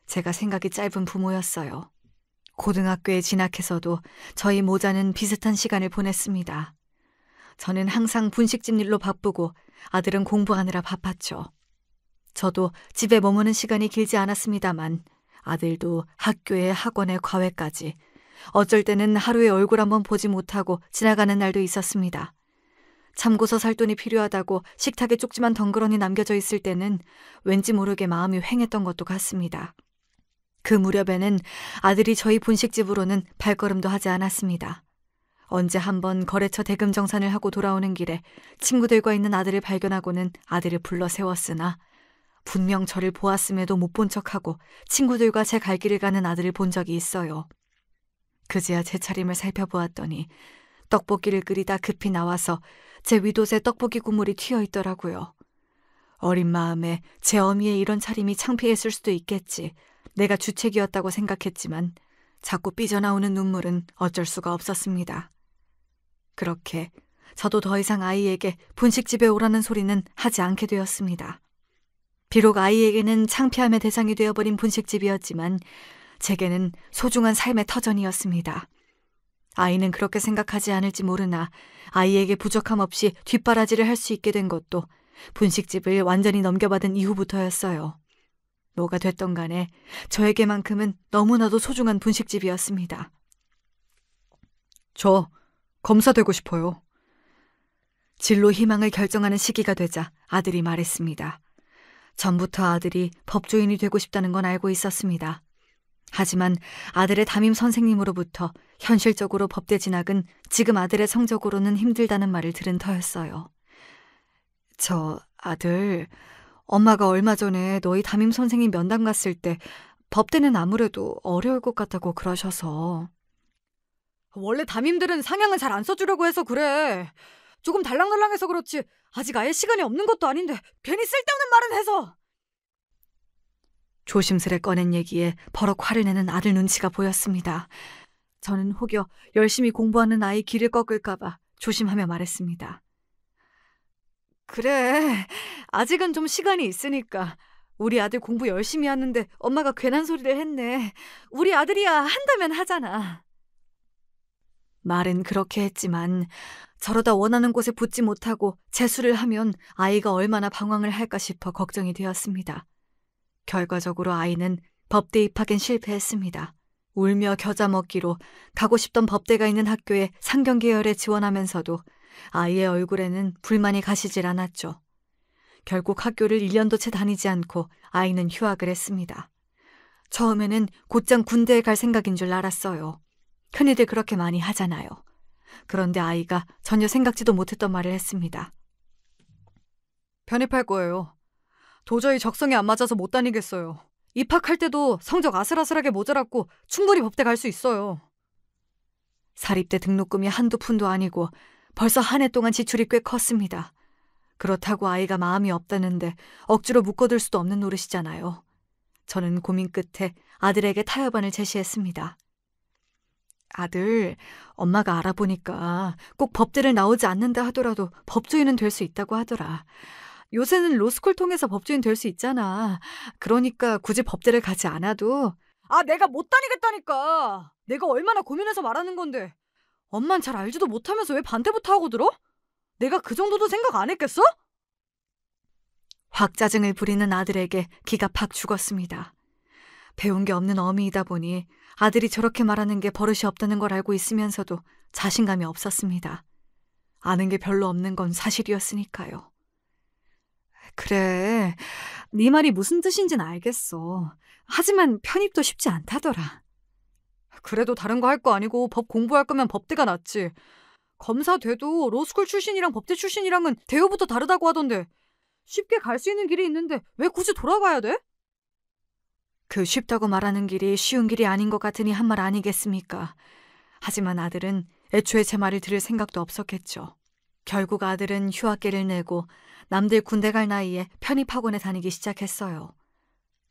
제가 생각이 짧은 부모였어요. 고등학교에 진학해서도 저희 모자는 비슷한 시간을 보냈습니다. 저는 항상 분식집 일로 바쁘고 아들은 공부하느라 바빴죠. 저도 집에 머무는 시간이 길지 않았습니다만 아들도 학교에 학원에 과외까지 어쩔 때는 하루에 얼굴 한번 보지 못하고 지나가는 날도 있었습니다. 참고서 살 돈이 필요하다고 식탁에 쪽지만 덩그러니 남겨져 있을 때는 왠지 모르게 마음이 휑했던 것도 같습니다. 그 무렵에는 아들이 저희 분식집으로는 발걸음도 하지 않았습니다. 언제 한번 거래처 대금 정산을 하고 돌아오는 길에 친구들과 있는 아들을 발견하고는 아들을 불러 세웠으나 분명 저를 보았음에도 못 본 척하고 친구들과 제 갈 길을 가는 아들을 본 적이 있어요. 그제야 제 차림을 살펴보았더니 떡볶이를 끓이다 급히 나와서 제 윗옷에 떡볶이 국물이 튀어 있더라고요. 어린 마음에 제 어미의 이런 차림이 창피했을 수도 있겠지. 내가 주책이었다고 생각했지만 자꾸 삐져나오는 눈물은 어쩔 수가 없었습니다. 그렇게 저도 더 이상 아이에게 분식집에 오라는 소리는 하지 않게 되었습니다. 비록 아이에게는 창피함의 대상이 되어버린 분식집이었지만 제게는 소중한 삶의 터전이었습니다. 아이는 그렇게 생각하지 않을지 모르나 아이에게 부족함 없이 뒷바라지를 할 수 있게 된 것도 분식집을 완전히 넘겨받은 이후부터였어요. 뭐가 됐던 간에 저에게만큼은 너무나도 소중한 분식집이었습니다. 저 검사 되고 싶어요. 진로 희망을 결정하는 시기가 되자 아들이 말했습니다. 전부터 아들이 법조인이 되고 싶다는 건 알고 있었습니다. 하지만 아들의 담임 선생님으로부터 현실적으로 법대 진학은 지금 아들의 성적으로는 힘들다는 말을 들은 터였어요. 저 아들, 엄마가 얼마 전에 너희 담임 선생님 면담 갔을 때 법대는 아무래도 어려울 것 같다고 그러셔서. 원래 담임들은 상향은 잘 안 써주려고 해서 그래. 조금 달랑달랑해서 그렇지 아직 아예 시간이 없는 것도 아닌데 괜히 쓸데없는 말은 해서. 조심스레 꺼낸 얘기에 버럭 화를 내는 아들 눈치가 보였습니다. 저는 혹여 열심히 공부하는 아이 길을 꺾을까 봐 조심하며 말했습니다. 그래, 아직은 좀 시간이 있으니까. 우리 아들 공부 열심히 하는데 엄마가 괜한 소리를 했네. 우리 아들이야 한다면 하잖아. 말은 그렇게 했지만 저러다 원하는 곳에 붙지 못하고 재수를 하면 아이가 얼마나 방황을 할까 싶어 걱정이 되었습니다. 결과적으로 아이는 법대 입학엔 실패했습니다. 울며 겨자 먹기로 가고 싶던 법대가 있는 학교에 상경계열에 지원하면서도 아이의 얼굴에는 불만이 가시질 않았죠. 결국 학교를 1년도 채 다니지 않고 아이는 휴학을 했습니다. 처음에는 곧장 군대에 갈 생각인 줄 알았어요. 흔히들 그렇게 많이 하잖아요. 그런데 아이가 전혀 생각지도 못했던 말을 했습니다. 편입할 거예요. 도저히 적성에 안 맞아서 못 다니겠어요. 입학할 때도 성적 아슬아슬하게 모자랐고 충분히 법대 갈 수 있어요. 사립대 등록금이 한두 푼도 아니고 벌써 한 해 동안 지출이 꽤 컸습니다. 그렇다고 아이가 마음이 없다는데 억지로 묶어둘 수도 없는 노릇이잖아요. 저는 고민 끝에 아들에게 타협안을 제시했습니다. 아들, 엄마가 알아보니까 꼭 법대를 나오지 않는다 하더라도 법조인은 될 수 있다고 하더라. 요새는 로스쿨 통해서 법조인 될 수 있잖아. 그러니까 굳이 법대를 가지 않아도. 내가 못 다니겠다니까. 내가 얼마나 고민해서 말하는 건데. 엄만 잘 알지도 못하면서 왜 반대부터 하고 들어? 내가 그 정도도 생각 안 했겠어? 확 짜증을 부리는 아들에게 기가 팍 죽었습니다. 배운 게 없는 어미이다 보니 아들이 저렇게 말하는 게 버릇이 없다는 걸 알고 있으면서도 자신감이 없었습니다. 아는 게 별로 없는 건 사실이었으니까요. 그래, 네 말이 무슨 뜻인지는 알겠어. 하지만 편입도 쉽지 않다더라. 그래도 다른 거 할 거 아니고 법 공부할 거면 법대가 낫지. 검사 돼도 로스쿨 출신이랑 법대 출신이랑은 대우부터 다르다고 하던데 쉽게 갈 수 있는 길이 있는데 왜 굳이 돌아가야 돼? 그 쉽다고 말하는 길이 쉬운 길이 아닌 것 같으니 한 말 아니겠습니까? 하지만 아들은 애초에 제 말을 들을 생각도 없었겠죠. 결국 아들은 휴학계를 내고 남들 군대 갈 나이에 편입학원에 다니기 시작했어요.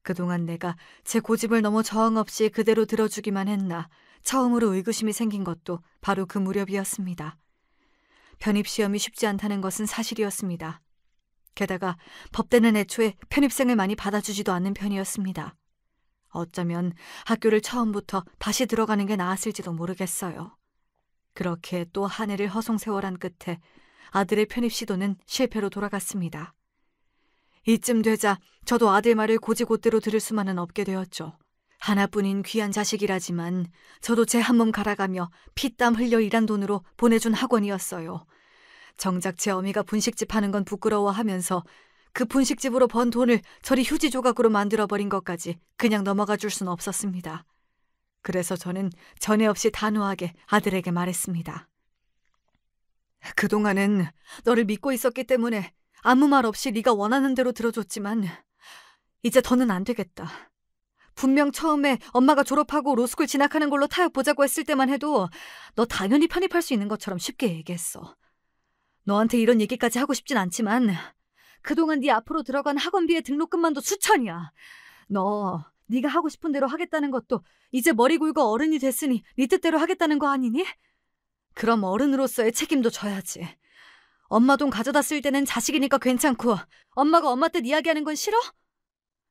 그동안 내가 제 고집을 너무 저항 없이 그대로 들어주기만 했나 처음으로 의구심이 생긴 것도 바로 그 무렵이었습니다. 편입시험이 쉽지 않다는 것은 사실이었습니다. 게다가 법대는 애초에 편입생을 많이 받아주지도 않는 편이었습니다. 어쩌면 학교를 처음부터 다시 들어가는 게 나았을지도 모르겠어요. 그렇게 또 한 해를 허송세월한 끝에 아들의 편입 시도는 실패로 돌아갔습니다. 이쯤 되자 저도 아들 말을 고지곳대로 들을 수만은 없게 되었죠. 하나뿐인 귀한 자식이라지만 저도 제 한 몸 갈아가며 피땀 흘려 일한 돈으로 보내준 학원이었어요. 정작 제 어미가 분식집 하는 건 부끄러워하면서 그 분식집으로 번 돈을 저리 휴지 조각으로 만들어버린 것까지 그냥 넘어가 줄 수는 없었습니다. 그래서 저는 전에 없이 단호하게 아들에게 말했습니다. 그동안은 너를 믿고 있었기 때문에 아무 말 없이 네가 원하는 대로 들어줬지만 이제 더는 안 되겠다. 분명 처음에 엄마가 졸업하고 로스쿨 진학하는 걸로 타협 보자고 했을 때만 해도 너 당연히 편입할 수 있는 것처럼 쉽게 얘기했어. 너한테 이런 얘기까지 하고 싶진 않지만 그동안 네 앞으로 들어간 학원비의 등록금만도 수천이야. 네가 하고 싶은 대로 하겠다는 것도 이제 머리 굵어 어른이 됐으니 네 뜻대로 하겠다는 거 아니니? 그럼 어른으로서의 책임도 져야지. 엄마 돈 가져다 쓸 때는 자식이니까 괜찮고 엄마가 엄마 뜻 이야기하는 건 싫어?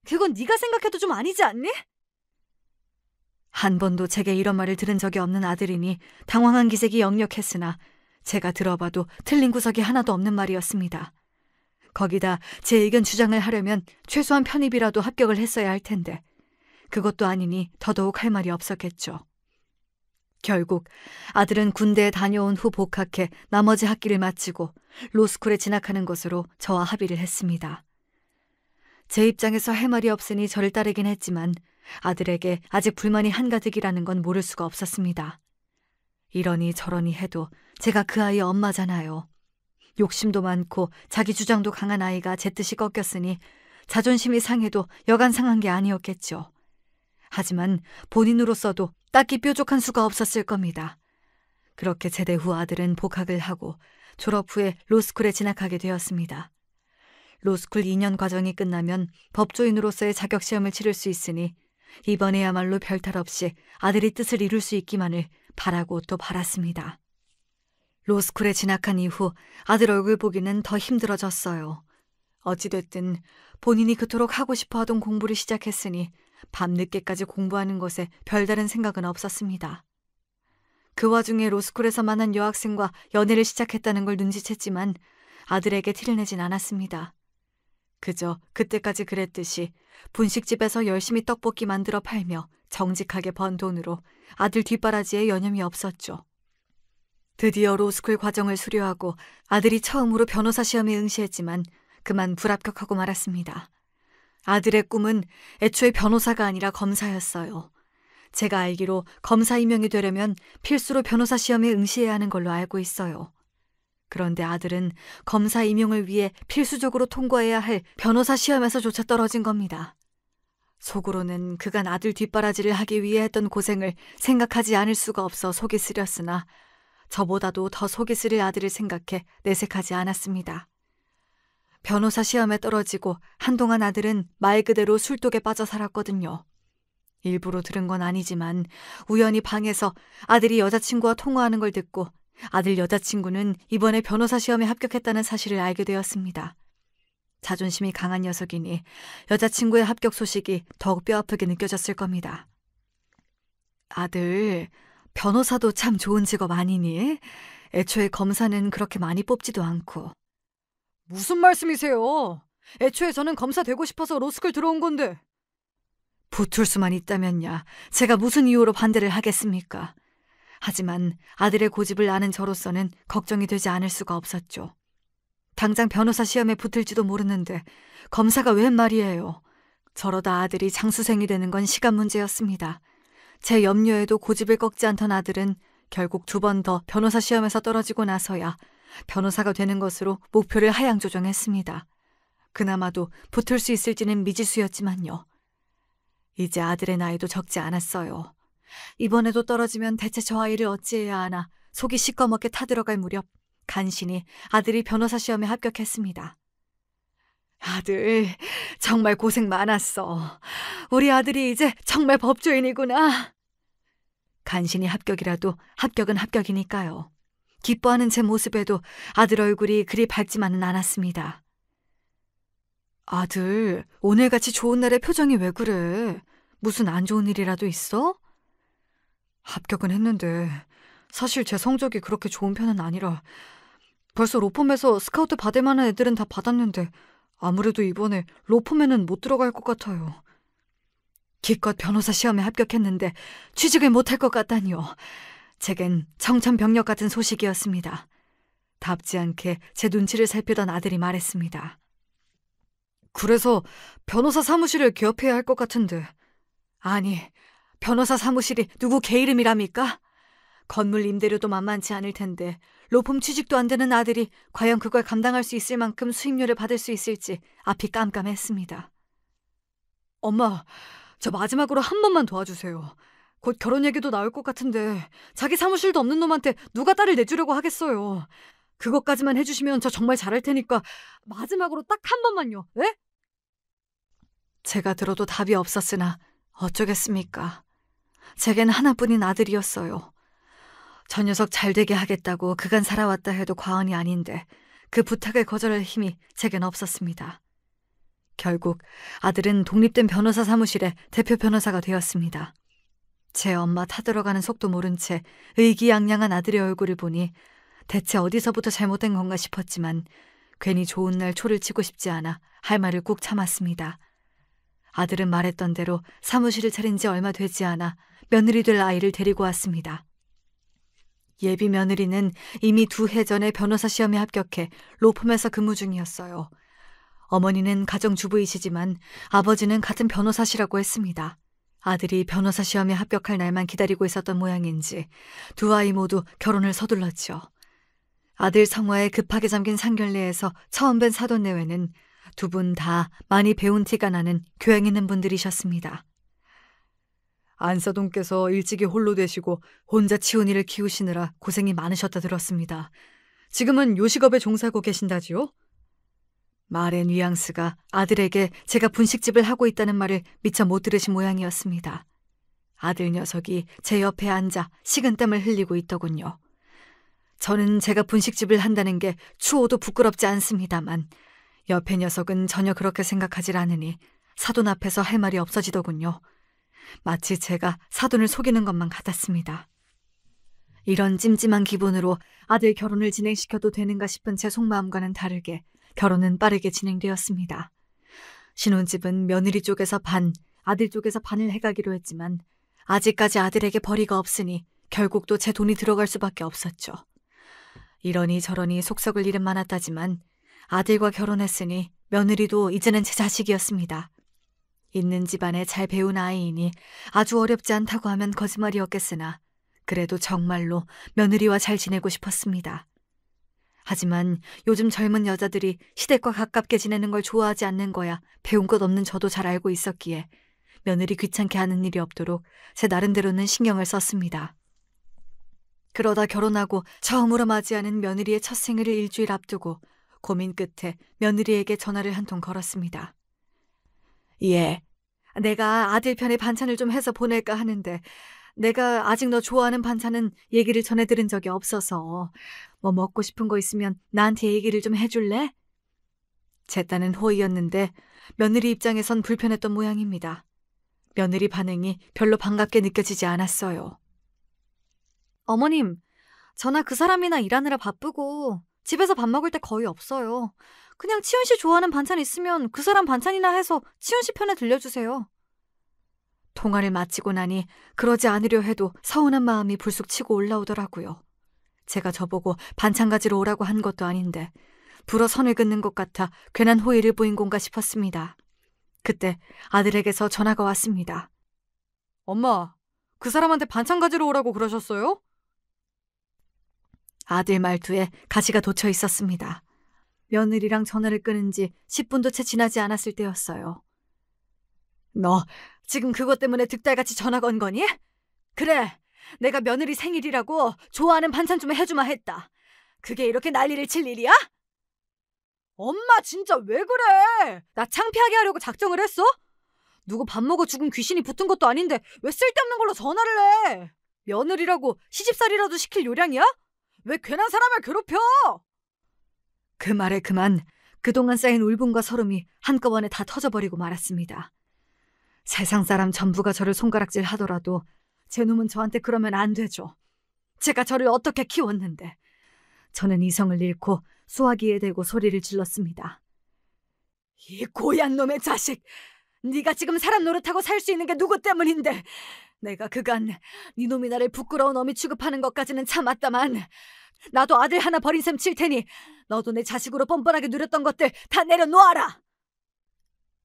그건 네가 생각해도 좀 아니지 않니? 한 번도 제게 이런 말을 들은 적이 없는 아들이니 당황한 기색이 역력했으나 제가 들어봐도 틀린 구석이 하나도 없는 말이었습니다. 거기다 제 의견 주장을 하려면 최소한 편입이라도 합격을 했어야 할 텐데 그것도 아니니 더더욱 할 말이 없었겠죠. 결국 아들은 군대에 다녀온 후 복학해 나머지 학기를 마치고 로스쿨에 진학하는 것으로 저와 합의를 했습니다. 제 입장에서 할 말이 없으니 저를 따르긴 했지만 아들에게 아직 불만이 한가득이라는 건 모를 수가 없었습니다. 이러니 저러니 해도 제가 그 아이의 엄마잖아요. 욕심도 많고 자기 주장도 강한 아이가 제 뜻이 꺾였으니 자존심이 상해도 여간 상한 게 아니었겠죠. 하지만 본인으로서도 딱히 뾰족한 수가 없었을 겁니다. 그렇게 제대 후 아들은 복학을 하고 졸업 후에 로스쿨에 진학하게 되었습니다. 로스쿨 2년 과정이 끝나면 법조인으로서의 자격시험을 치를 수 있으니 이번에야말로 별탈 없이 아들이 뜻을 이룰 수 있기만을 바라고 또 바랐습니다. 로스쿨에 진학한 이후 아들 얼굴 보기는 더 힘들어졌어요. 어찌됐든 본인이 그토록 하고 싶어 하던 공부를 시작했으니 밤늦게까지 공부하는 것에 별다른 생각은 없었습니다. 그 와중에 로스쿨에서 만난 여학생과 연애를 시작했다는 걸 눈치챘지만 아들에게 티를 내진 않았습니다. 그저 그때까지 그랬듯이 분식집에서 열심히 떡볶이 만들어 팔며 정직하게 번 돈으로 아들 뒷바라지에 여념이 없었죠. 드디어 로스쿨 과정을 수료하고 아들이 처음으로 변호사 시험에 응시했지만 그만 불합격하고 말았습니다. 아들의 꿈은 애초에 변호사가 아니라 검사였어요. 제가 알기로 검사 임용이 되려면 필수로 변호사 시험에 응시해야 하는 걸로 알고 있어요. 그런데 아들은 검사 임용을 위해 필수적으로 통과해야 할 변호사 시험에서조차 떨어진 겁니다. 속으로는 그간 아들 뒷바라지를 하기 위해 했던 고생을 생각하지 않을 수가 없어 속이 쓰렸으나 저보다도 더 속이 쓰릴 아들을 생각해 내색하지 않았습니다. 변호사 시험에 떨어지고 한동안 아들은 말 그대로 술독에 빠져 살았거든요. 일부러 들은 건 아니지만 우연히 방에서 아들이 여자친구와 통화하는 걸 듣고 아들 여자친구는 이번에 변호사 시험에 합격했다는 사실을 알게 되었습니다. 자존심이 강한 녀석이니 여자친구의 합격 소식이 더욱 뼈아프게 느껴졌을 겁니다. 아들, 변호사도 참 좋은 직업 아니니? 애초에 검사는 그렇게 많이 뽑지도 않고. 무슨 말씀이세요? 애초에 저는 검사 되고 싶어서 로스쿨 들어온 건데. 붙을 수만 있다면야 제가 무슨 이유로 반대를 하겠습니까? 하지만 아들의 고집을 아는 저로서는 걱정이 되지 않을 수가 없었죠. 당장 변호사 시험에 붙을지도 모르는데 검사가 웬 말이에요. 저러다 아들이 장수생이 되는 건 시간 문제였습니다. 제 염려에도 고집을 꺾지 않던 아들은 결국 2번 더 변호사 시험에서 떨어지고 나서야 변호사가 되는 것으로 목표를 하향 조정했습니다. 그나마도 붙을 수 있을지는 미지수였지만요. 이제 아들의 나이도 적지 않았어요. 이번에도 떨어지면 대체 저 아이를 어찌해야 하나 속이 시꺼멓게 타들어갈 무렵 간신히 아들이 변호사 시험에 합격했습니다. 아들, 정말 고생 많았어. 우리 아들이 이제 정말 법조인이구나. 간신히 합격이라도 합격은 합격이니까요. 기뻐하는 제 모습에도 아들 얼굴이 그리 밝지만은 않았습니다. 아들, 오늘같이 좋은 날에 표정이 왜 그래? 무슨 안 좋은 일이라도 있어? 합격은 했는데 사실 제 성적이 그렇게 좋은 편은 아니라 벌써 로펌에서 스카우트 받을 만한 애들은 다 받았는데 아무래도 이번에 로펌에는 못 들어갈 것 같아요. 기껏 변호사 시험에 합격했는데 취직을 못할 것 같다니요. 제겐 청천벽력 같은 소식이었습니다. 답지 않게 제 눈치를 살피던 아들이 말했습니다. 그래서 변호사 사무실을 개업해야 할 것 같은데. 아니, 변호사 사무실이 누구 개 이름이랍니까? 건물 임대료도 만만치 않을 텐데 로펌 취직도 안 되는 아들이 과연 그걸 감당할 수 있을 만큼 수입료를 받을 수 있을지 앞이 깜깜했습니다. 엄마, 저 마지막으로 한 번만 도와주세요. 곧 결혼 얘기도 나올 것 같은데 자기 사무실도 없는 놈한테 누가 딸을 내주려고 하겠어요. 그것까지만 해주시면 저 정말 잘할 테니까 마지막으로 딱 한 번만요. 예? 제가 들어도 답이 없었으나 어쩌겠습니까. 제겐 하나뿐인 아들이었어요. 저 녀석 잘되게 하겠다고 그간 살아왔다 해도 과언이 아닌데 그 부탁을 거절할 힘이 제겐 없었습니다. 결국 아들은 독립된 변호사 사무실의 대표 변호사가 되었습니다. 제 엄마 타들어가는 속도 모른 채 의기양양한 아들의 얼굴을 보니 대체 어디서부터 잘못된 건가 싶었지만 괜히 좋은 날 초를 치고 싶지 않아 할 말을 꾹 참았습니다. 아들은 말했던 대로 사무실을 차린 지 얼마 되지 않아 며느리 될 아이를 데리고 왔습니다. 예비 며느리는 이미 2해 전에 변호사 시험에 합격해 로펌에서 근무 중이었어요. 어머니는 가정주부이시지만 아버지는 같은 변호사시라고 했습니다. 아들이 변호사 시험에 합격할 날만 기다리고 있었던 모양인지 두 아이 모두 결혼을 서둘렀죠. 아들 성화에 급하게 잠긴 상견례에서 처음 뵌 사돈내외는 두 분 다 많이 배운 티가 나는 교양 있는 분들이셨습니다. 안사돈께서 일찍이 홀로 되시고 혼자 치훈이를 키우시느라 고생이 많으셨다 들었습니다. 지금은 요식업에 종사하고 계신다지요? 말의 뉘앙스가 아들에게 제가 분식집을 하고 있다는 말을 미처 못 들으신 모양이었습니다. 아들 녀석이 제 옆에 앉아 식은땀을 흘리고 있더군요. 저는 제가 분식집을 한다는 게 추호도 부끄럽지 않습니다만 옆에 녀석은 전혀 그렇게 생각하질 않으니 사돈 앞에서 할 말이 없어지더군요. 마치 제가 사돈을 속이는 것만 같았습니다. 이런 찜찜한 기분으로 아들 결혼을 진행시켜도 되는가 싶은 제 속마음과는 다르게 결혼은 빠르게 진행되었습니다. 신혼집은 며느리 쪽에서 반, 아들 쪽에서 반을 해가기로 했지만 아직까지 아들에게 벌이가 없으니 결국 또 제 돈이 들어갈 수밖에 없었죠. 이러니 저러니 속썩을 일은 많았다지만 아들과 결혼했으니 며느리도 이제는 제 자식이었습니다. 있는 집안에 잘 배운 아이이니 아주 어렵지 않다고 하면 거짓말이었겠으나 그래도 정말로 며느리와 잘 지내고 싶었습니다. 하지만 요즘 젊은 여자들이 시댁과 가깝게 지내는 걸 좋아하지 않는 거야 배운 것 없는 저도 잘 알고 있었기에 며느리 귀찮게 하는 일이 없도록 제 나름대로는 신경을 썼습니다. 그러다 결혼하고 처음으로 맞이하는 며느리의 첫 생일을 일주일 앞두고 고민 끝에 며느리에게 전화를 한 통 걸었습니다. 예, 내가 아들 편에 반찬을 좀 해서 보낼까 하는데 내가 아직 너 좋아하는 반찬은 얘기를 전해들은 적이 없어서 뭐 먹고 싶은 거 있으면 나한테 얘기를 좀 해줄래? 제 딴은 호의였는데 며느리 입장에선 불편했던 모양입니다. 며느리 반응이 별로 반갑게 느껴지지 않았어요. 어머님, 저나 그 사람이나 일하느라 바쁘고 집에서 밥 먹을 때 거의 없어요. 그냥 치훈 씨 좋아하는 반찬 있으면 그 사람 반찬이나 해서 치훈 씨 편에 들려주세요. 통화를 마치고 나니 그러지 않으려 해도 서운한 마음이 불쑥 치고 올라오더라고요. 제가 저보고 반찬 가지러 오라고 한 것도 아닌데 불어 선을 긋는 것 같아 괜한 호의를 보인 건가 싶었습니다. 그때 아들에게서 전화가 왔습니다. 엄마, 그 사람한테 반찬 가지러 오라고 그러셨어요? 아들 말투에 가시가 돋쳐 있었습니다. 며느리랑 전화를 끊은 지 10분도 채 지나지 않았을 때였어요. 너 지금 그것 때문에 득달같이 전화 건 거니? 그래, 내가 며느리 생일이라고 좋아하는 반찬 좀 해주마 했다. 그게 이렇게 난리를 칠 일이야? 엄마 진짜 왜 그래? 나 창피하게 하려고 작정을 했어? 누구 밥 먹어 죽은 귀신이 붙은 것도 아닌데 왜 쓸데없는 걸로 전화를 해? 며느리라고 시집살이라도 시킬 요량이야? 왜 괜한 사람을 괴롭혀? 그 말에 그만 그동안 쌓인 울분과 서름이 한꺼번에 다 터져버리고 말았습니다. 세상 사람 전부가 저를 손가락질 하더라도 제 놈은 저한테 그러면 안 되죠. 제가 저를 어떻게 키웠는데. 저는 이성을 잃고 수화기에 대고 소리를 질렀습니다. 이 고얀 놈의 자식! 네가 지금 사람 노릇하고 살 수 있는 게 누구 때문인데. 내가 그간 네 놈이 나를 부끄러운 어미 취급하는 것까지는 참았다만 나도 아들 하나 버린 셈 칠 테니 너도 내 자식으로 뻔뻔하게 누렸던 것들 다 내려놓아라.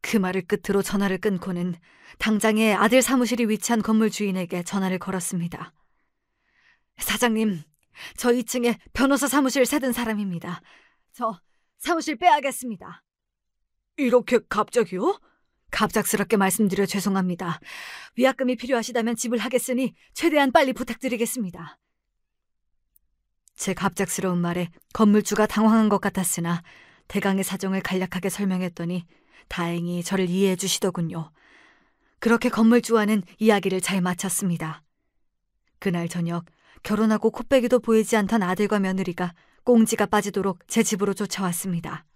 그 말을 끝으로 전화를 끊고는 당장에 아들 사무실이 위치한 건물 주인에게 전화를 걸었습니다. 사장님, 저 2층에 변호사 사무실 세든 사람입니다. 저 사무실 빼야겠습니다. 이렇게 갑자기요? 갑작스럽게 말씀드려 죄송합니다. 위약금이 필요하시다면 지불하겠으니 최대한 빨리 부탁드리겠습니다. 제 갑작스러운 말에 건물주가 당황한 것 같았으나 대강의 사정을 간략하게 설명했더니 다행히 저를 이해해 주시더군요. 그렇게 건물주와는 이야기를 잘 마쳤습니다. 그날 저녁 결혼하고 코빼기도 보이지 않던 아들과 며느리가 꽁지가 빠지도록 제 집으로 쫓아왔습니다.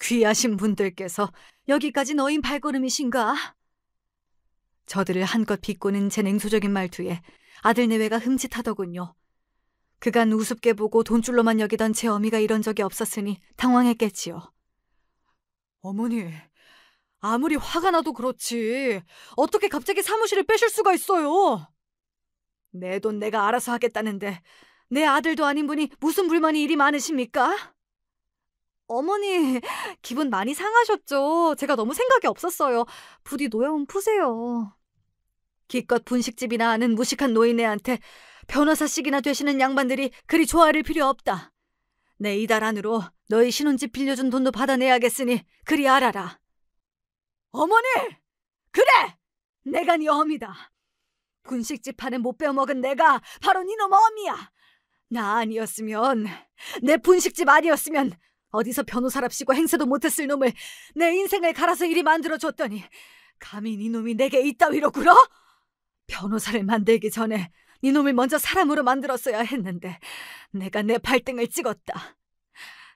귀하신 분들께서 여기까지 너인 발걸음이신가? 저들을 한껏 비꼬는 제 냉소적인 말투에 아들 내외가 흠칫하더군요. 그간 우습게 보고 돈줄로만 여기던 제 어미가 이런 적이 없었으니 당황했겠지요. 어머니, 아무리 화가 나도 그렇지 어떻게 갑자기 사무실을 빼실 수가 있어요? 내 돈 내가 알아서 하겠다는데 내 아들도 아닌 분이 무슨 불만이 이리 많으십니까? 어머니, 기분 많이 상하셨죠? 제가 너무 생각이 없었어요. 부디 노여움 푸세요. 기껏 분식집이나 하는 무식한 노인네한테 변호사씩이나 되시는 양반들이 그리 좋아할 필요 없다. 내 이달 안으로 너희 신혼집 빌려준 돈도 받아내야겠으니 그리 알아라. 어머니! 그래! 내가 네 어미다. 분식집 하는 못 빼어먹은 내가 바로 네 놈 어미야. 나 아니었으면, 내 분식집 아니었으면 어디서 변호사랍시고 행세도 못했을 놈을 내 인생을 갈아서 이리 만들어줬더니 감히 네 놈이 내게 이따위로 굴어? 변호사를 만들기 전에 네 놈을 먼저 사람으로 만들었어야 했는데 내가 내 발등을 찍었다.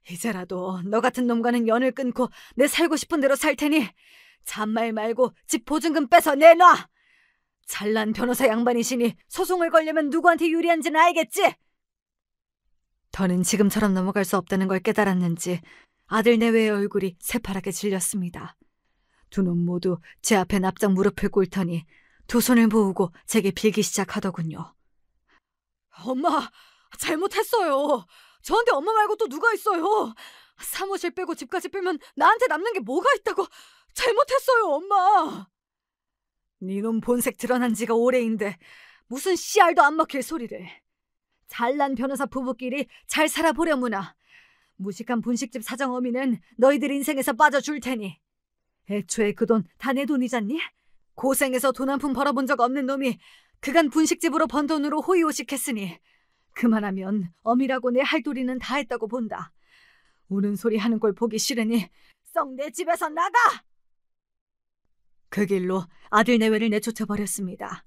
이제라도 너 같은 놈과는 연을 끊고 내 살고 싶은 대로 살 테니 잔말 말고 집 보증금 빼서 내놔. 잘난 변호사 양반이시니 소송을 걸려면 누구한테 유리한지는 알겠지? 더는 지금처럼 넘어갈 수 없다는 걸 깨달았는지 아들 내외의 얼굴이 새파랗게 질렸습니다. 두 놈 모두 제 앞에 납작 무릎을 꿇더니 두 손을 모으고 제게 빌기 시작하더군요. 엄마, 잘못했어요. 저한테 엄마 말고 또 누가 있어요? 사무실 빼고 집까지 빼면 나한테 남는 게 뭐가 있다고. 잘못했어요, 엄마. 네 놈 본색 드러난 지가 오래인데 무슨 씨알도 안 먹힐 소리를. 잘난 변호사 부부끼리 잘 살아보려무나. 무식한 분식집 사장 어미는 너희들 인생에서 빠져줄 테니. 애초에 그 돈 다 내 돈이잖니? 고생해서 돈 한 푼 벌어본 적 없는 놈이 그간 분식집으로 번 돈으로 호의호식했으니 그만하면 어미라고 내 할 도리는 다 했다고 본다. 우는 소리 하는 걸 보기 싫으니 썩 내 집에서 나가! 그 길로 아들 내외를 내쫓아버렸습니다.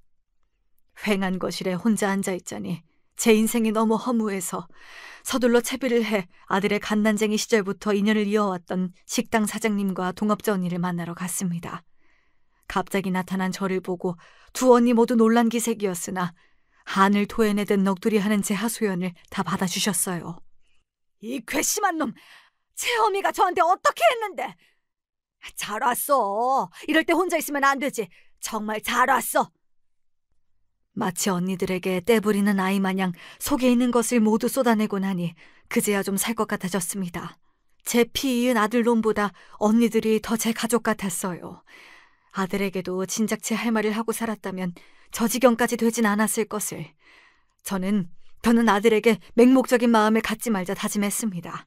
휑한 거실에 혼자 앉아있자니 제 인생이 너무 허무해서 서둘러 채비를 해 아들의 갓난쟁이 시절부터 인연을 이어왔던 식당 사장님과 동업자 언니를 만나러 갔습니다. 갑자기 나타난 저를 보고 두 언니 모두 놀란 기색이었으나 한을 토해내듯 넋두리하는 제 하소연을 다 받아주셨어요. 이 괘씸한 놈! 제 어미가 저한테 어떻게 했는데! 잘 왔어. 이럴 때 혼자 있으면 안 되지. 정말 잘 왔어. 마치 언니들에게 떼부리는 아이 마냥 속에 있는 것을 모두 쏟아내고 나니 그제야 좀 살 것 같아졌습니다. 제 피 이은 아들 놈보다 언니들이 더 제 가족 같았어요. 아들에게도 진작 제 할 말을 하고 살았다면 저 지경까지 되진 않았을 것을. 저는 더는 아들에게 맹목적인 마음을 갖지 말자 다짐했습니다.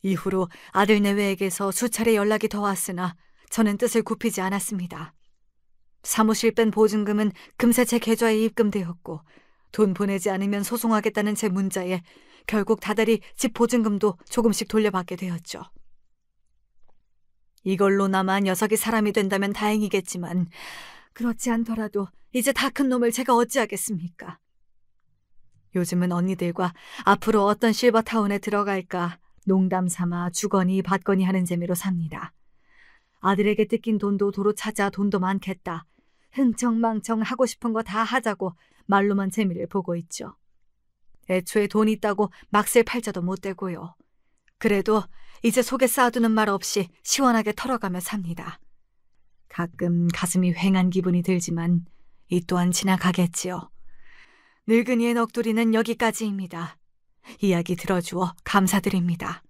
이후로 아들 내외에게서 수차례 연락이 더 왔으나 저는 뜻을 굽히지 않았습니다. 사무실 뺀 보증금은 금세 제 계좌에 입금되었고 돈 보내지 않으면 소송하겠다는 제 문자에 결국 다달이 집 보증금도 조금씩 돌려받게 되었죠. 이걸로나마 녀석이 사람이 된다면 다행이겠지만 그렇지 않더라도 이제 다 큰 놈을 제가 어찌하겠습니까? 요즘은 언니들과 앞으로 어떤 실버타운에 들어갈까 농담 삼아 주거니 받거니 하는 재미로 삽니다. 아들에게 뜯긴 돈도 도로 찾아 돈도 많겠다. 흥청망청 하고 싶은 거 다 하자고 말로만 재미를 보고 있죠. 애초에 돈 있다고 막 쓸 팔자도 못 되고요. 그래도 이제 속에 쌓아두는 말 없이 시원하게 털어가며 삽니다. 가끔 가슴이 휑한 기분이 들지만 이 또한 지나가겠지요. 늙은이의 넋두리는 여기까지입니다. 이야기 들어주어 감사드립니다.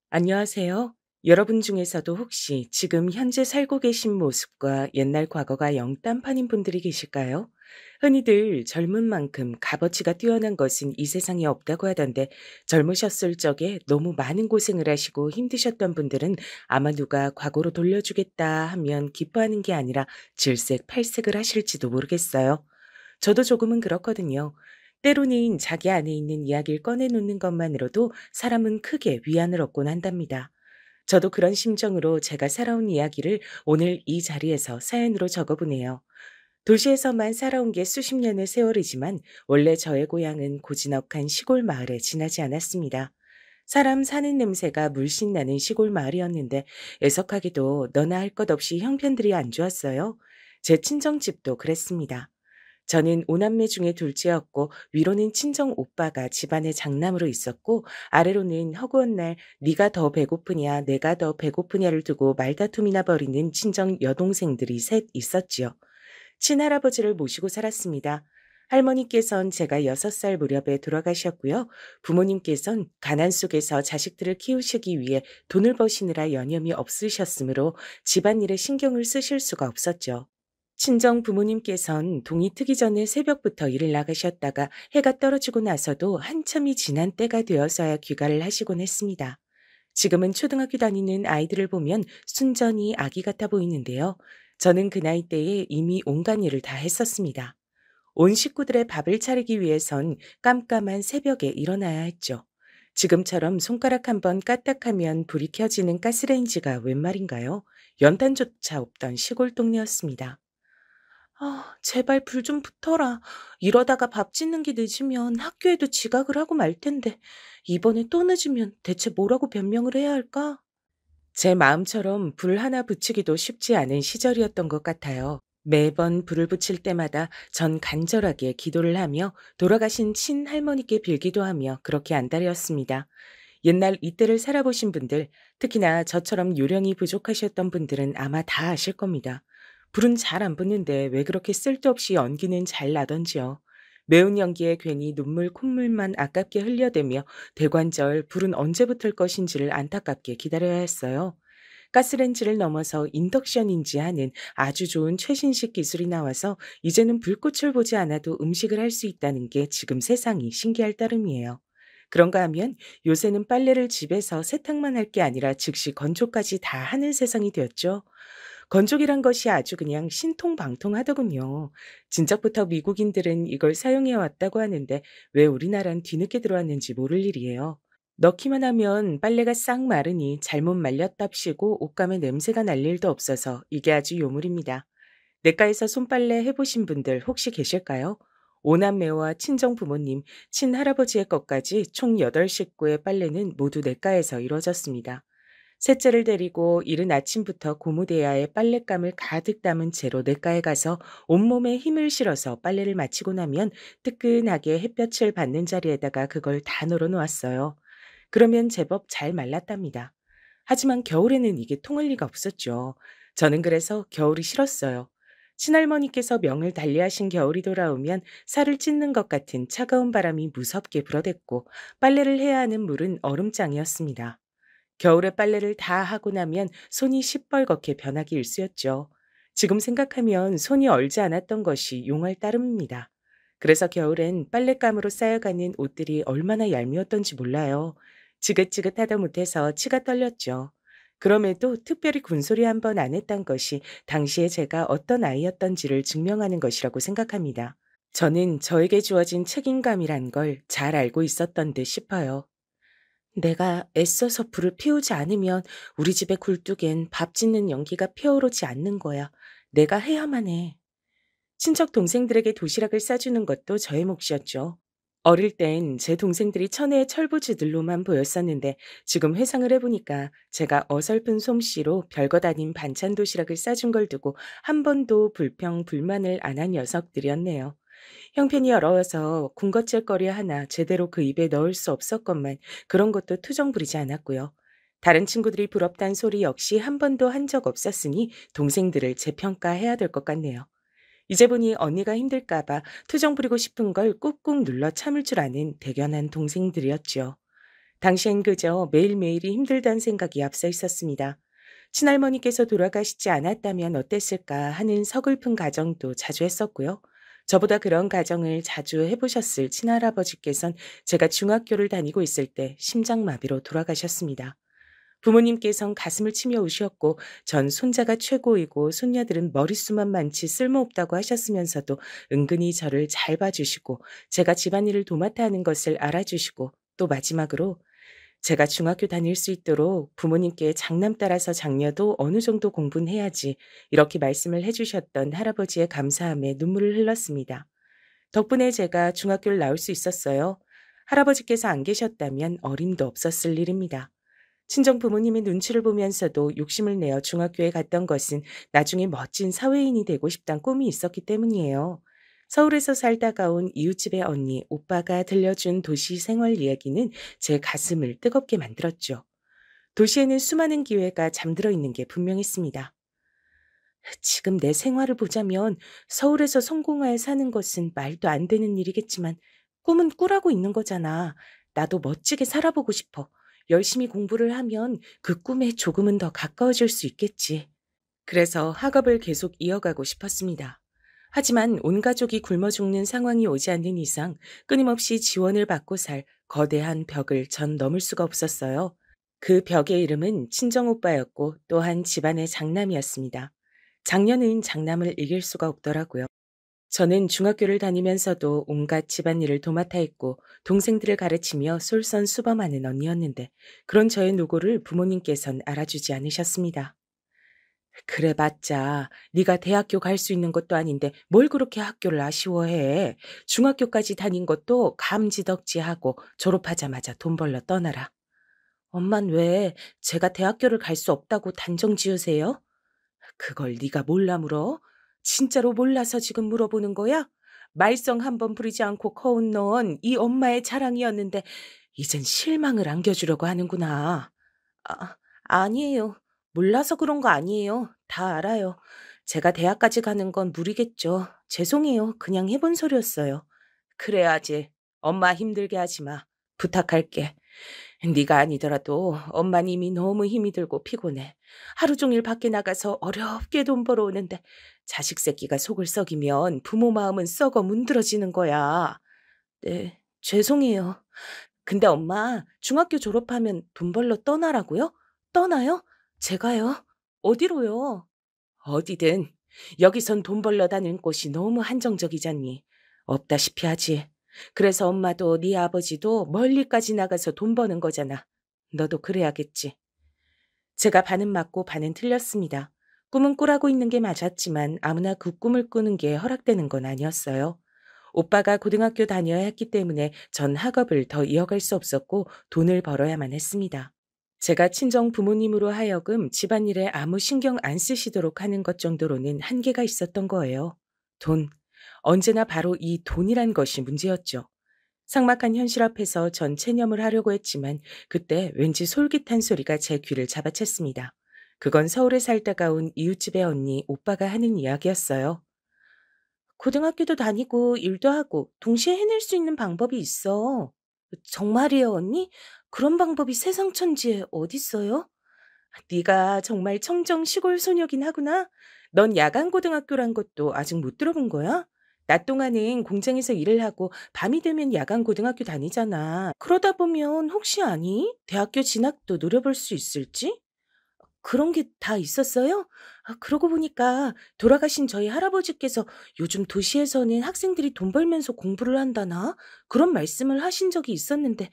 안녕하세요. 여러분 중에서도 혹시 지금 현재 살고 계신 모습과 옛날 과거가 영 딴판인 분들이 계실까요? 흔히들 젊은 만큼 값어치가 뛰어난 것은 이 세상에 없다고 하던데 젊으셨을 적에 너무 많은 고생을 하시고 힘드셨던 분들은 아마 누가 과거로 돌려주겠다 하면 기뻐하는 게 아니라 질색팔색을 하실지도 모르겠어요. 저도 조금은 그렇거든요. 때로는 자기 안에 있는 이야기를 꺼내놓는 것만으로도 사람은 크게 위안을 얻곤 한답니다. 저도 그런 심정으로 제가 살아온 이야기를 오늘 이 자리에서 사연으로 적어보네요. 도시에서만 살아온 게 수십 년의 세월이지만 원래 저의 고향은 고즈넉한 시골 마을에 지나지 않았습니다. 사람 사는 냄새가 물씬 나는 시골 마을이었는데 애석하게도 너나 할 것 없이 형편들이 안 좋았어요. 제 친정집도 그랬습니다. 저는 오남매 중에 둘째였고 위로는 친정 오빠가 집안의 장남으로 있었고 아래로는 허구한 날 네가 더 배고프냐 내가 더 배고프냐를 두고 말다툼이나 벌이는 친정 여동생들이 셋 있었지요. 친할아버지를 모시고 살았습니다. 할머니께선 제가 6살 무렵에 돌아가셨고요. 부모님께선 가난 속에서 자식들을 키우시기 위해 돈을 버시느라 여념이 없으셨으므로 집안일에 신경을 쓰실 수가 없었죠. 친정 부모님께선 동이 트기 전에 새벽부터 일을 나가셨다가 해가 떨어지고 나서도 한참이 지난 때가 되어서야 귀가를 하시곤 했습니다. 지금은 초등학교 다니는 아이들을 보면 순전히 아기 같아 보이는데요. 저는 그 나이 때에 이미 온갖 일을 다 했었습니다. 온 식구들의 밥을 차리기 위해선 깜깜한 새벽에 일어나야 했죠. 지금처럼 손가락 한번 까딱하면 불이 켜지는 가스레인지가 웬 말인가요? 연탄조차 없던 시골 동네였습니다. 아, 제발 불 좀 붙어라. 이러다가 밥 짓는 게 늦으면 학교에도 지각을 하고 말 텐데, 이번에 또 늦으면 대체 뭐라고 변명을 해야 할까? 제 마음처럼 불 하나 붙이기도 쉽지 않은 시절이었던 것 같아요. 매번 불을 붙일 때마다 전 간절하게 기도를 하며 돌아가신 친할머니께 빌기도 하며 그렇게 안달이었습니다. 옛날 이때를 살아보신 분들, 특히나 저처럼 요령이 부족하셨던 분들은 아마 다 아실 겁니다. 불은 잘 안 붙는데 왜 그렇게 쓸데없이 연기는 잘 나던지요. 매운 연기에 괜히 눈물 콧물만 아깝게 흘려대며 대관절 불은 언제 붙을 것인지를 안타깝게 기다려야 했어요. 가스렌지를 넘어서 인덕션인지 하는 아주 좋은 최신식 기술이 나와서 이제는 불꽃을 보지 않아도 음식을 할 수 있다는 게 지금 세상이 신기할 따름이에요. 그런가 하면 요새는 빨래를 집에서 세탁만 할 게 아니라 즉시 건조까지 다 하는 세상이 되었죠. 건조기란 것이 아주 그냥 신통방통하더군요. 진작부터 미국인들은 이걸 사용해 왔다고 하는데 왜 우리나라는 뒤늦게 들어왔는지 모를 일이에요. 넣기만 하면 빨래가 싹 마르니 잘못 말렸답시고 옷감에 냄새가 날 일도 없어서 이게 아주 요물입니다. 냇가에서 손빨래 해보신 분들 혹시 계실까요? 오남매와 친정 부모님, 친할아버지의 것까지 총 8식구의 빨래는 모두 냇가에서 이루어졌습니다. 셋째를 데리고 이른 아침부터 고무대야에 빨랫감을 가득 담은 채로 냇가에 가서 온몸에 힘을 실어서 빨래를 마치고 나면 뜨끈하게 햇볕을 받는 자리에다가 그걸 다 널어놓았어요. 그러면 제법 잘 말랐답니다. 하지만 겨울에는 이게 통할 리가 없었죠. 저는 그래서 겨울이 싫었어요. 친할머니께서 명을 달리하신 겨울이 돌아오면 살을 찢는 것 같은 차가운 바람이 무섭게 불어댔고 빨래를 해야 하는 물은 얼음장이었습니다. 겨울에 빨래를 다 하고 나면 손이 시뻘겋게 변하기 일쑤였죠. 지금 생각하면 손이 얼지 않았던 것이 용할 따름입니다. 그래서 겨울엔 빨랫감으로 쌓여가는 옷들이 얼마나 얄미웠던지 몰라요. 지긋지긋하다 못해서 치가 떨렸죠. 그럼에도 특별히 군소리 한 번 안 했던 것이 당시에 제가 어떤 아이였던지를 증명하는 것이라고 생각합니다. 저는 저에게 주어진 책임감이란 걸 잘 알고 있었던 듯 싶어요. 내가 애써서 불을 피우지 않으면 우리 집의 굴뚝엔 밥 짓는 연기가 피어오르지 않는 거야. 내가 해야만 해. 친척 동생들에게 도시락을 싸주는 것도 저의 몫이었죠. 어릴 땐 제 동생들이 천혜의 철부지들로만 보였었는데 지금 회상을 해보니까 제가 어설픈 솜씨로 별것 아닌 반찬 도시락을 싸준 걸 두고 한 번도 불평, 불만을 안 한 녀석들이었네요. 형편이 어려워서 군것질거리 하나 제대로 그 입에 넣을 수 없었건만 그런 것도 투정 부리지 않았고요. 다른 친구들이 부럽단 소리 역시 한 번도 한 적 없었으니 동생들을 재평가해야 될 것 같네요. 이제 보니 언니가 힘들까 봐 투정 부리고 싶은 걸 꾹꾹 눌러 참을 줄 아는 대견한 동생들이었죠. 당시엔 그저 매일매일이 힘들다는 생각이 앞서 있었습니다. 친할머니께서 돌아가시지 않았다면 어땠을까 하는 서글픈 가정도 자주 했었고요. 저보다 그런 가정을 자주 해보셨을 친할아버지께선 제가 중학교를 다니고 있을 때 심장마비로 돌아가셨습니다. 부모님께선 가슴을 치며 우셨고 전 손자가 최고이고 손녀들은 머릿수만 많지 쓸모없다고 하셨으면서도 은근히 저를 잘 봐주시고 제가 집안일을 도맡아 하는 것을 알아주시고 또 마지막으로 제가 중학교 다닐 수 있도록 부모님께 장남 따라서 장녀도 어느 정도 공부는 해야지 이렇게 말씀을 해주셨던 할아버지의 감사함에 눈물을 흘렸습니다. 덕분에 제가 중학교를 나올 수 있었어요. 할아버지께서 안 계셨다면 어림도 없었을 일입니다. 친정 부모님의 눈치를 보면서도 욕심을 내어 중학교에 갔던 것은 나중에 멋진 사회인이 되고 싶단 꿈이 있었기 때문이에요. 서울에서 살다가 온 이웃집의 언니, 오빠가 들려준 도시 생활 이야기는 제 가슴을 뜨겁게 만들었죠. 도시에는 수많은 기회가 잠들어 있는 게 분명했습니다. 지금 내 생활을 보자면 서울에서 성공하여 사는 것은 말도 안 되는 일이겠지만 꿈은 꾸라고 있는 거잖아. 나도 멋지게 살아보고 싶어. 열심히 공부를 하면 그 꿈에 조금은 더 가까워질 수 있겠지. 그래서 학업을 계속 이어가고 싶었습니다. 하지만 온 가족이 굶어 죽는 상황이 오지 않는 이상 끊임없이 지원을 받고 살 거대한 벽을 전 넘을 수가 없었어요. 그 벽의 이름은 친정오빠였고 또한 집안의 장남이었습니다. 장녀는 장남을 이길 수가 없더라고요. 저는 중학교를 다니면서도 온갖 집안일을 도맡아 했고 동생들을 가르치며 솔선수범하는 언니였는데 그런 저의 노고를 부모님께선 알아주지 않으셨습니다. 그래봤자 네가 대학교 갈 수 있는 것도 아닌데 뭘 그렇게 학교를 아쉬워해. 중학교까지 다닌 것도 감지덕지하고 졸업하자마자 돈 벌러 떠나라. 엄만 왜 제가 대학교를 갈 수 없다고 단정 지으세요? 그걸 네가 몰라 물어? 진짜로 몰라서 지금 물어보는 거야? 말썽 한번 부리지 않고 커온 넌 이 엄마의 자랑이었는데 이젠 실망을 안겨주려고 하는구나. 아니에요. 몰라서 그런 거 아니에요. 다 알아요. 제가 대학까지 가는 건 무리겠죠. 죄송해요. 그냥 해본 소리였어요. 그래야지. 엄마 힘들게 하지 마. 부탁할게. 네가 아니더라도 엄마는 이미 너무 힘이 들고 피곤해. 하루 종일 밖에 나가서 어렵게 돈 벌어오는데 자식 새끼가 속을 썩이면 부모 마음은 썩어 문드러지는 거야. 네, 죄송해요. 근데 엄마 중학교 졸업하면 돈 벌러 떠나라고요? 떠나요? 제가요? 어디로요? 어디든. 여기선 돈 벌러 다니는 곳이 너무 한정적이잖니. 없다시피 하지. 그래서 엄마도 네 아버지도 멀리까지 나가서 돈 버는 거잖아. 너도 그래야겠지. 제가 반은 맞고 반은 틀렸습니다. 꿈은 꾸라고 있는 게 맞았지만 아무나 그 꿈을 꾸는 게 허락되는 건 아니었어요. 오빠가 고등학교 다녀야 했기 때문에 전 학업을 더 이어갈 수 없었고 돈을 벌어야만 했습니다. 제가 친정 부모님으로 하여금 집안일에 아무 신경 안 쓰시도록 하는 것 정도로는 한계가 있었던 거예요. 돈. 언제나 바로 이 돈이란 것이 문제였죠. 삭막한 현실 앞에서 전 체념을 하려고 했지만 그때 왠지 솔깃한 소리가 제 귀를 잡아챘습니다. 그건 서울에 살다가 온 이웃집의 언니, 오빠가 하는 이야기였어요. 고등학교도 다니고 일도 하고 동시에 해낼 수 있는 방법이 있어. 정말이에요, 언니? 그런 방법이 세상 천지에 어딨어요? 네가 정말 청정 시골 소녀긴 하구나. 넌 야간 고등학교란 것도 아직 못 들어본 거야? 낮 동안은 공장에서 일을 하고 밤이 되면 야간 고등학교 다니잖아. 그러다 보면 혹시 아니? 대학교 진학도 노려볼 수 있을지? 그런 게 다 있었어요? 그러고 보니까 돌아가신 저희 할아버지께서 요즘 도시에서는 학생들이 돈 벌면서 공부를 한다나? 그런 말씀을 하신 적이 있었는데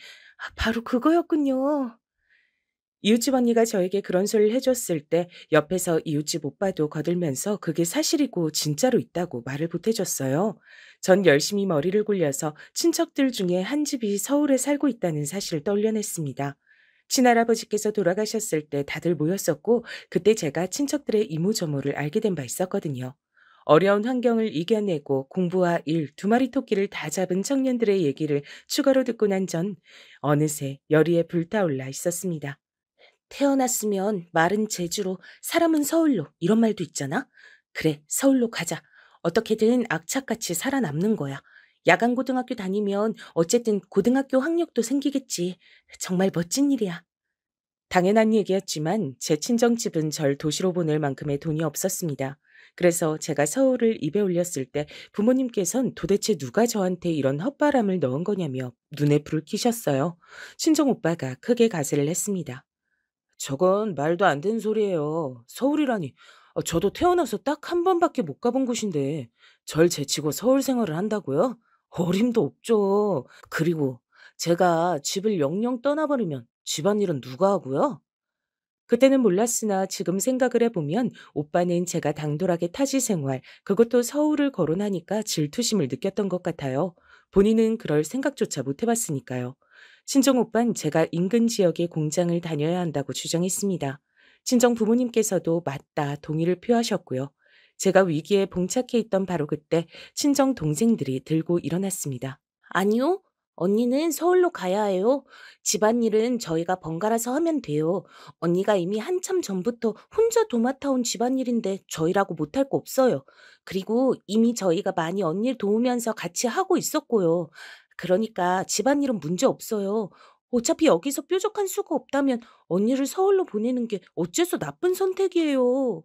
바로 그거였군요. 이웃집 언니가 저에게 그런 소리를 해줬을 때 옆에서 이웃집 오빠도 거들면서 그게 사실이고 진짜로 있다고 말을 보태줬어요. 전 열심히 머리를 굴려서 친척들 중에 한 집이 서울에 살고 있다는 사실을 떠올려냈습니다. 친할아버지께서 돌아가셨을 때 다들 모였었고 그때 제가 친척들의 이모저모를 알게 된 바 있었거든요. 어려운 환경을 이겨내고 공부와 일, 두 마리 토끼를 다 잡은 청년들의 얘기를 추가로 듣고 난 전 어느새 열의에 불타올라 있었습니다. 태어났으면 말은 제주로, 사람은 서울로 이런 말도 있잖아. 그래, 서울로 가자. 어떻게든 악착같이 살아남는 거야. 야간고등학교 다니면 어쨌든 고등학교 학력도 생기겠지. 정말 멋진 일이야. 당연한 얘기였지만 제 친정집은 절 도시로 보낼 만큼의 돈이 없었습니다. 그래서 제가 서울을 입에 올렸을 때 부모님께선 도대체 누가 저한테 이런 헛바람을 넣은 거냐며 눈에 불을 켜셨어요. 친정오빠가 크게 가세를 했습니다. 저건 말도 안 되는 소리예요. 서울이라니. 저도 태어나서 딱 한 번밖에 못 가본 곳인데 절 제치고 서울 생활을 한다고요? 어림도 없죠. 그리고 제가 집을 영영 떠나버리면 집안일은 누가 하고요? 그때는 몰랐으나 지금 생각을 해보면 오빠는 제가 당돌하게 타지 생활, 그것도 서울을 거론하니까 질투심을 느꼈던 것 같아요. 본인은 그럴 생각조차 못 해봤으니까요. 친정 오빤 제가 인근 지역의 공장을 다녀야 한다고 주장했습니다. 친정 부모님께서도 맞다 동의를 표하셨고요. 제가 위기에 봉착해 있던 바로 그때 친정 동생들이 들고 일어났습니다. 아니요. 언니는 서울로 가야 해요. 집안일은 저희가 번갈아서 하면 돼요. 언니가 이미 한참 전부터 혼자 도맡아 온 집안일인데 저희라고 못할 거 없어요. 그리고 이미 저희가 많이 언니를 도우면서 같이 하고 있었고요. 그러니까 집안일은 문제 없어요. 어차피 여기서 뾰족한 수가 없다면 언니를 서울로 보내는 게 어째서 나쁜 선택이에요.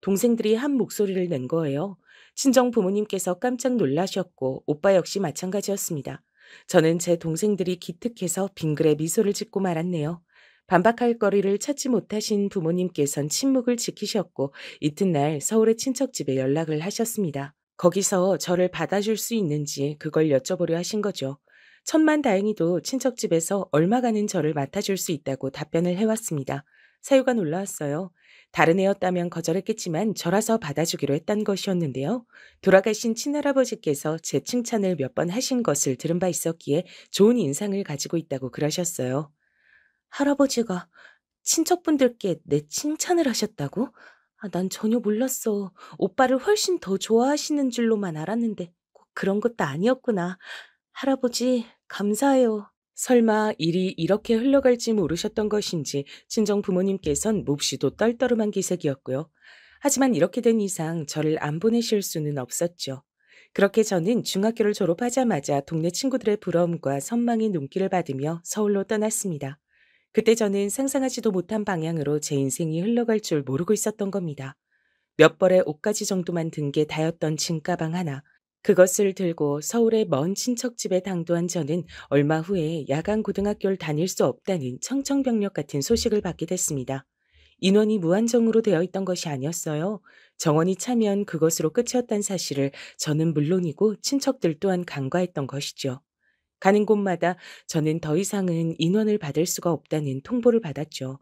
동생들이 한 목소리를 낸 거예요. 친정 부모님께서 깜짝 놀라셨고 오빠 역시 마찬가지였습니다. 저는 제 동생들이 기특해서 빙그레 미소를 짓고 말았네요. 반박할 거리를 찾지 못하신 부모님께선 침묵을 지키셨고 이튿날 서울의 친척집에 연락을 하셨습니다. 거기서 저를 받아줄 수 있는지 그걸 여쭤보려 하신 거죠. 천만다행히도 친척집에서 얼마간은 저를 맡아줄 수 있다고 답변을 해왔습니다. 사유가 놀라웠어요. 다른 애였다면 거절했겠지만 저라서 받아주기로 했단 것이었는데요. 돌아가신 친할아버지께서 제 칭찬을 몇 번 하신 것을 들은 바 있었기에 좋은 인상을 가지고 있다고 그러셨어요. 할아버지가 친척분들께 내 칭찬을 하셨다고? 난 전혀 몰랐어. 오빠를 훨씬 더 좋아하시는 줄로만 알았는데 꼭 그런 것도 아니었구나. 할아버지, 감사해요. 설마 일이 이렇게 흘러갈지 모르셨던 것인지 친정 부모님께선 몹시도 떨떠름한 기색이었고요. 하지만 이렇게 된 이상 저를 안 보내실 수는 없었죠. 그렇게 저는 중학교를 졸업하자마자 동네 친구들의 부러움과 선망의 눈길을 받으며 서울로 떠났습니다. 그때 저는 상상하지도 못한 방향으로 제 인생이 흘러갈 줄 모르고 있었던 겁니다. 몇 벌의 옷가지 정도만 든 게 다였던 짐가방 하나. 그것을 들고 서울의 먼 친척집에 당도한 저는 얼마 후에 야간 고등학교를 다닐 수 없다는 청천벽력 같은 소식을 받게 됐습니다. 인원이 무한정으로 되어 있던 것이 아니었어요. 정원이 차면 그것으로 끝이었단 사실을 저는 물론이고 친척들 또한 간과했던 것이죠. 가는 곳마다 저는 더 이상은 인원을 받을 수가 없다는 통보를 받았죠.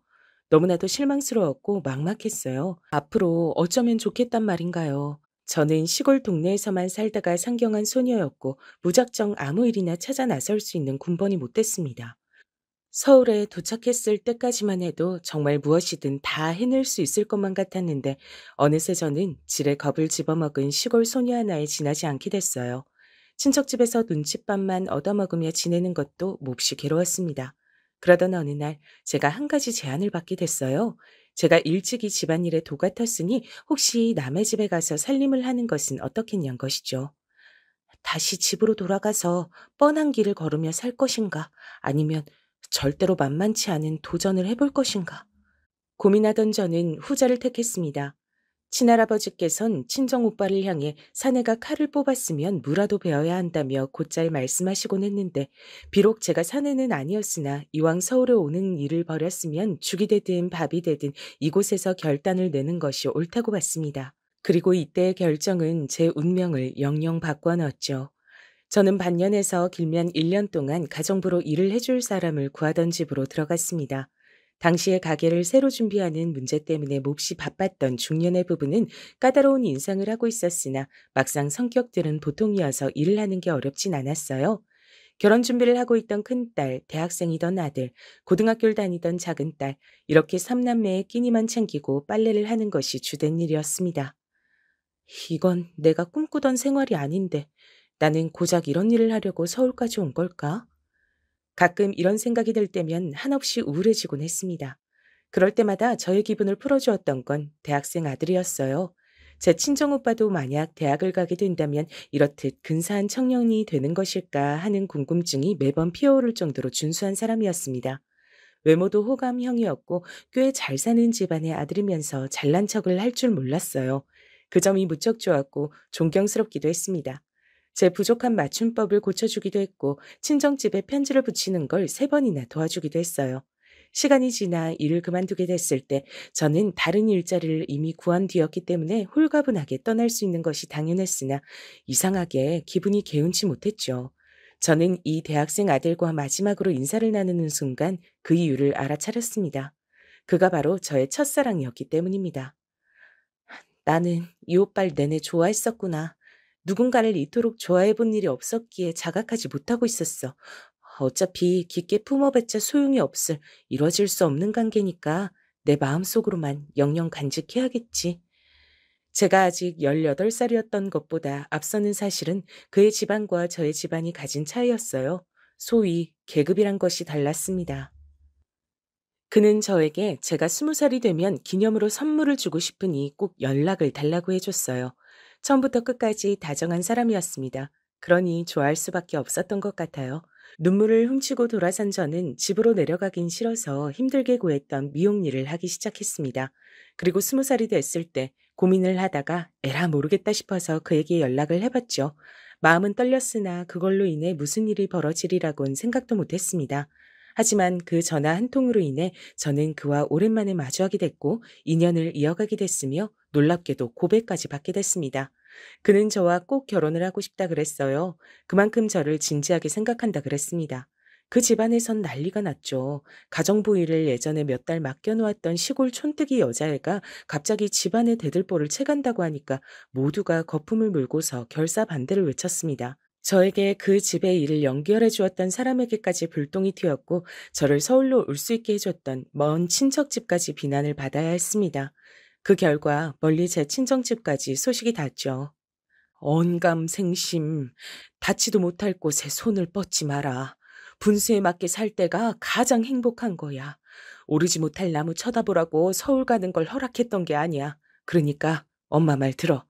너무나도 실망스러웠고 막막했어요. 앞으로 어쩌면 좋겠단 말인가요. 저는 시골 동네에서만 살다가 상경한 소녀였고 무작정 아무 일이나 찾아 나설 수 있는 군번이 못 됐습니다. 서울에 도착했을 때까지만 해도 정말 무엇이든 다 해낼 수 있을 것만 같았는데 어느새 저는 지레 겁을 집어먹은 시골 소녀 하나에 지나지 않게 됐어요. 친척집에서 눈칫밥만 얻어먹으며 지내는 것도 몹시 괴로웠습니다. 그러던 어느 날 제가 한 가지 제안을 받게 됐어요. 제가 일찍이 집안일에 도 같았으니 혹시 남의 집에 가서 살림을 하는 것은 어떻겠냐는 것이죠. 다시 집으로 돌아가서 뻔한 길을 걸으며 살 것인가 아니면 절대로 만만치 않은 도전을 해볼 것인가. 고민하던 저는 후자를 택했습니다. 친할아버지께선 친정오빠를 향해 사내가 칼을 뽑았으면 무라도 베어야 한다며 곧잘 말씀하시곤 했는데 비록 제가 사내는 아니었으나 이왕 서울에 오는 일을 벌였으면 죽이 되든 밥이 되든 이곳에서 결단을 내는 것이 옳다고 봤습니다. 그리고 이때의 결정은 제 운명을 영영 바꿔넣었죠. 저는 반년에서 길면 1년 동안 가정부로 일을 해줄 사람을 구하던 집으로 들어갔습니다. 당시에 가게를 새로 준비하는 문제 때문에 몹시 바빴던 중년의 부부는 까다로운 인상을 하고 있었으나 막상 성격들은 보통이어서 일을 하는 게 어렵진 않았어요. 결혼 준비를 하고 있던 큰딸, 대학생이던 아들, 고등학교를 다니던 작은 딸, 이렇게 3남매의 끼니만 챙기고 빨래를 하는 것이 주된 일이었습니다. 이건 내가 꿈꾸던 생활이 아닌데 나는 고작 이런 일을 하려고 서울까지 온 걸까? 가끔 이런 생각이 들 때면 한없이 우울해지곤 했습니다. 그럴 때마다 저의 기분을 풀어주었던 건 대학생 아들이었어요. 제 친정오빠도 만약 대학을 가게 된다면 이렇듯 근사한 청년이 되는 것일까 하는 궁금증이 매번 피어오를 정도로 준수한 사람이었습니다. 외모도 호감형이었고 꽤 잘 사는 집안의 아들이면서 잘난 척을 할 줄 몰랐어요. 그 점이 무척 좋았고 존경스럽기도 했습니다. 제 부족한 맞춤법을 고쳐주기도 했고 친정집에 편지를 붙이는 걸 3번이나 도와주기도 했어요. 시간이 지나 일을 그만두게 됐을 때 저는 다른 일자리를 이미 구한 뒤였기 때문에 홀가분하게 떠날 수 있는 것이 당연했으나 이상하게 기분이 개운치 못했죠. 저는 이 대학생 아들과 마지막으로 인사를 나누는 순간 그 이유를 알아차렸습니다. 그가 바로 저의 첫사랑이었기 때문입니다. 나는 이 오빠를 내내 좋아했었구나. 누군가를 이토록 좋아해본 일이 없었기에 자각하지 못하고 있었어. 어차피 깊게 품어봤자 소용이 없을 이뤄질 수 없는 관계니까 내 마음속으로만 영영 간직해야겠지. 제가 아직 18살이었던 것보다 앞서는 사실은 그의 집안과 저의 집안이 가진 차이였어요. 소위 계급이란 것이 달랐습니다. 그는 저에게 제가 20살이 되면 기념으로 선물을 주고 싶으니 꼭 연락을 달라고 해줬어요. 처음부터 끝까지 다정한 사람이었습니다. 그러니 좋아할 수밖에 없었던 것 같아요. 눈물을 훔치고 돌아선 저는 집으로 내려가긴 싫어서 힘들게 구했던 미용 일을 하기 시작했습니다. 그리고 20살이 됐을 때 고민을 하다가 에라 모르겠다 싶어서 그에게 연락을 해봤죠. 마음은 떨렸으나 그걸로 인해 무슨 일이 벌어지리라고는 생각도 못했습니다. 하지만 그 전화 한 통으로 인해 저는 그와 오랜만에 마주하게 됐고 인연을 이어가게 됐으며 놀랍게도 고백까지 받게 됐습니다. 그는 저와 꼭 결혼을 하고 싶다 그랬어요. 그만큼 저를 진지하게 생각한다 그랬습니다. 그 집안에선 난리가 났죠. 가정부일을 예전에 몇 달 맡겨놓았던 시골 촌뜨기 여자애가 갑자기 집안의 대들보를 채간다고 하니까 모두가 거품을 물고서 결사 반대를 외쳤습니다. 저에게 그 집의 일을 연결해 주었던 사람에게까지 불똥이 튀었고 저를 서울로 올 수 있게 해줬던 먼 친척집까지 비난을 받아야 했습니다. 그 결과 멀리 제 친정집까지 소식이 닿죠. 언감생심, 닿지도 못할 곳에 손을 뻗지 마라. 분수에 맞게 살 때가 가장 행복한 거야. 오르지 못할 나무 쳐다보라고 서울 가는 걸 허락했던 게 아니야. 그러니까 엄마 말 들어.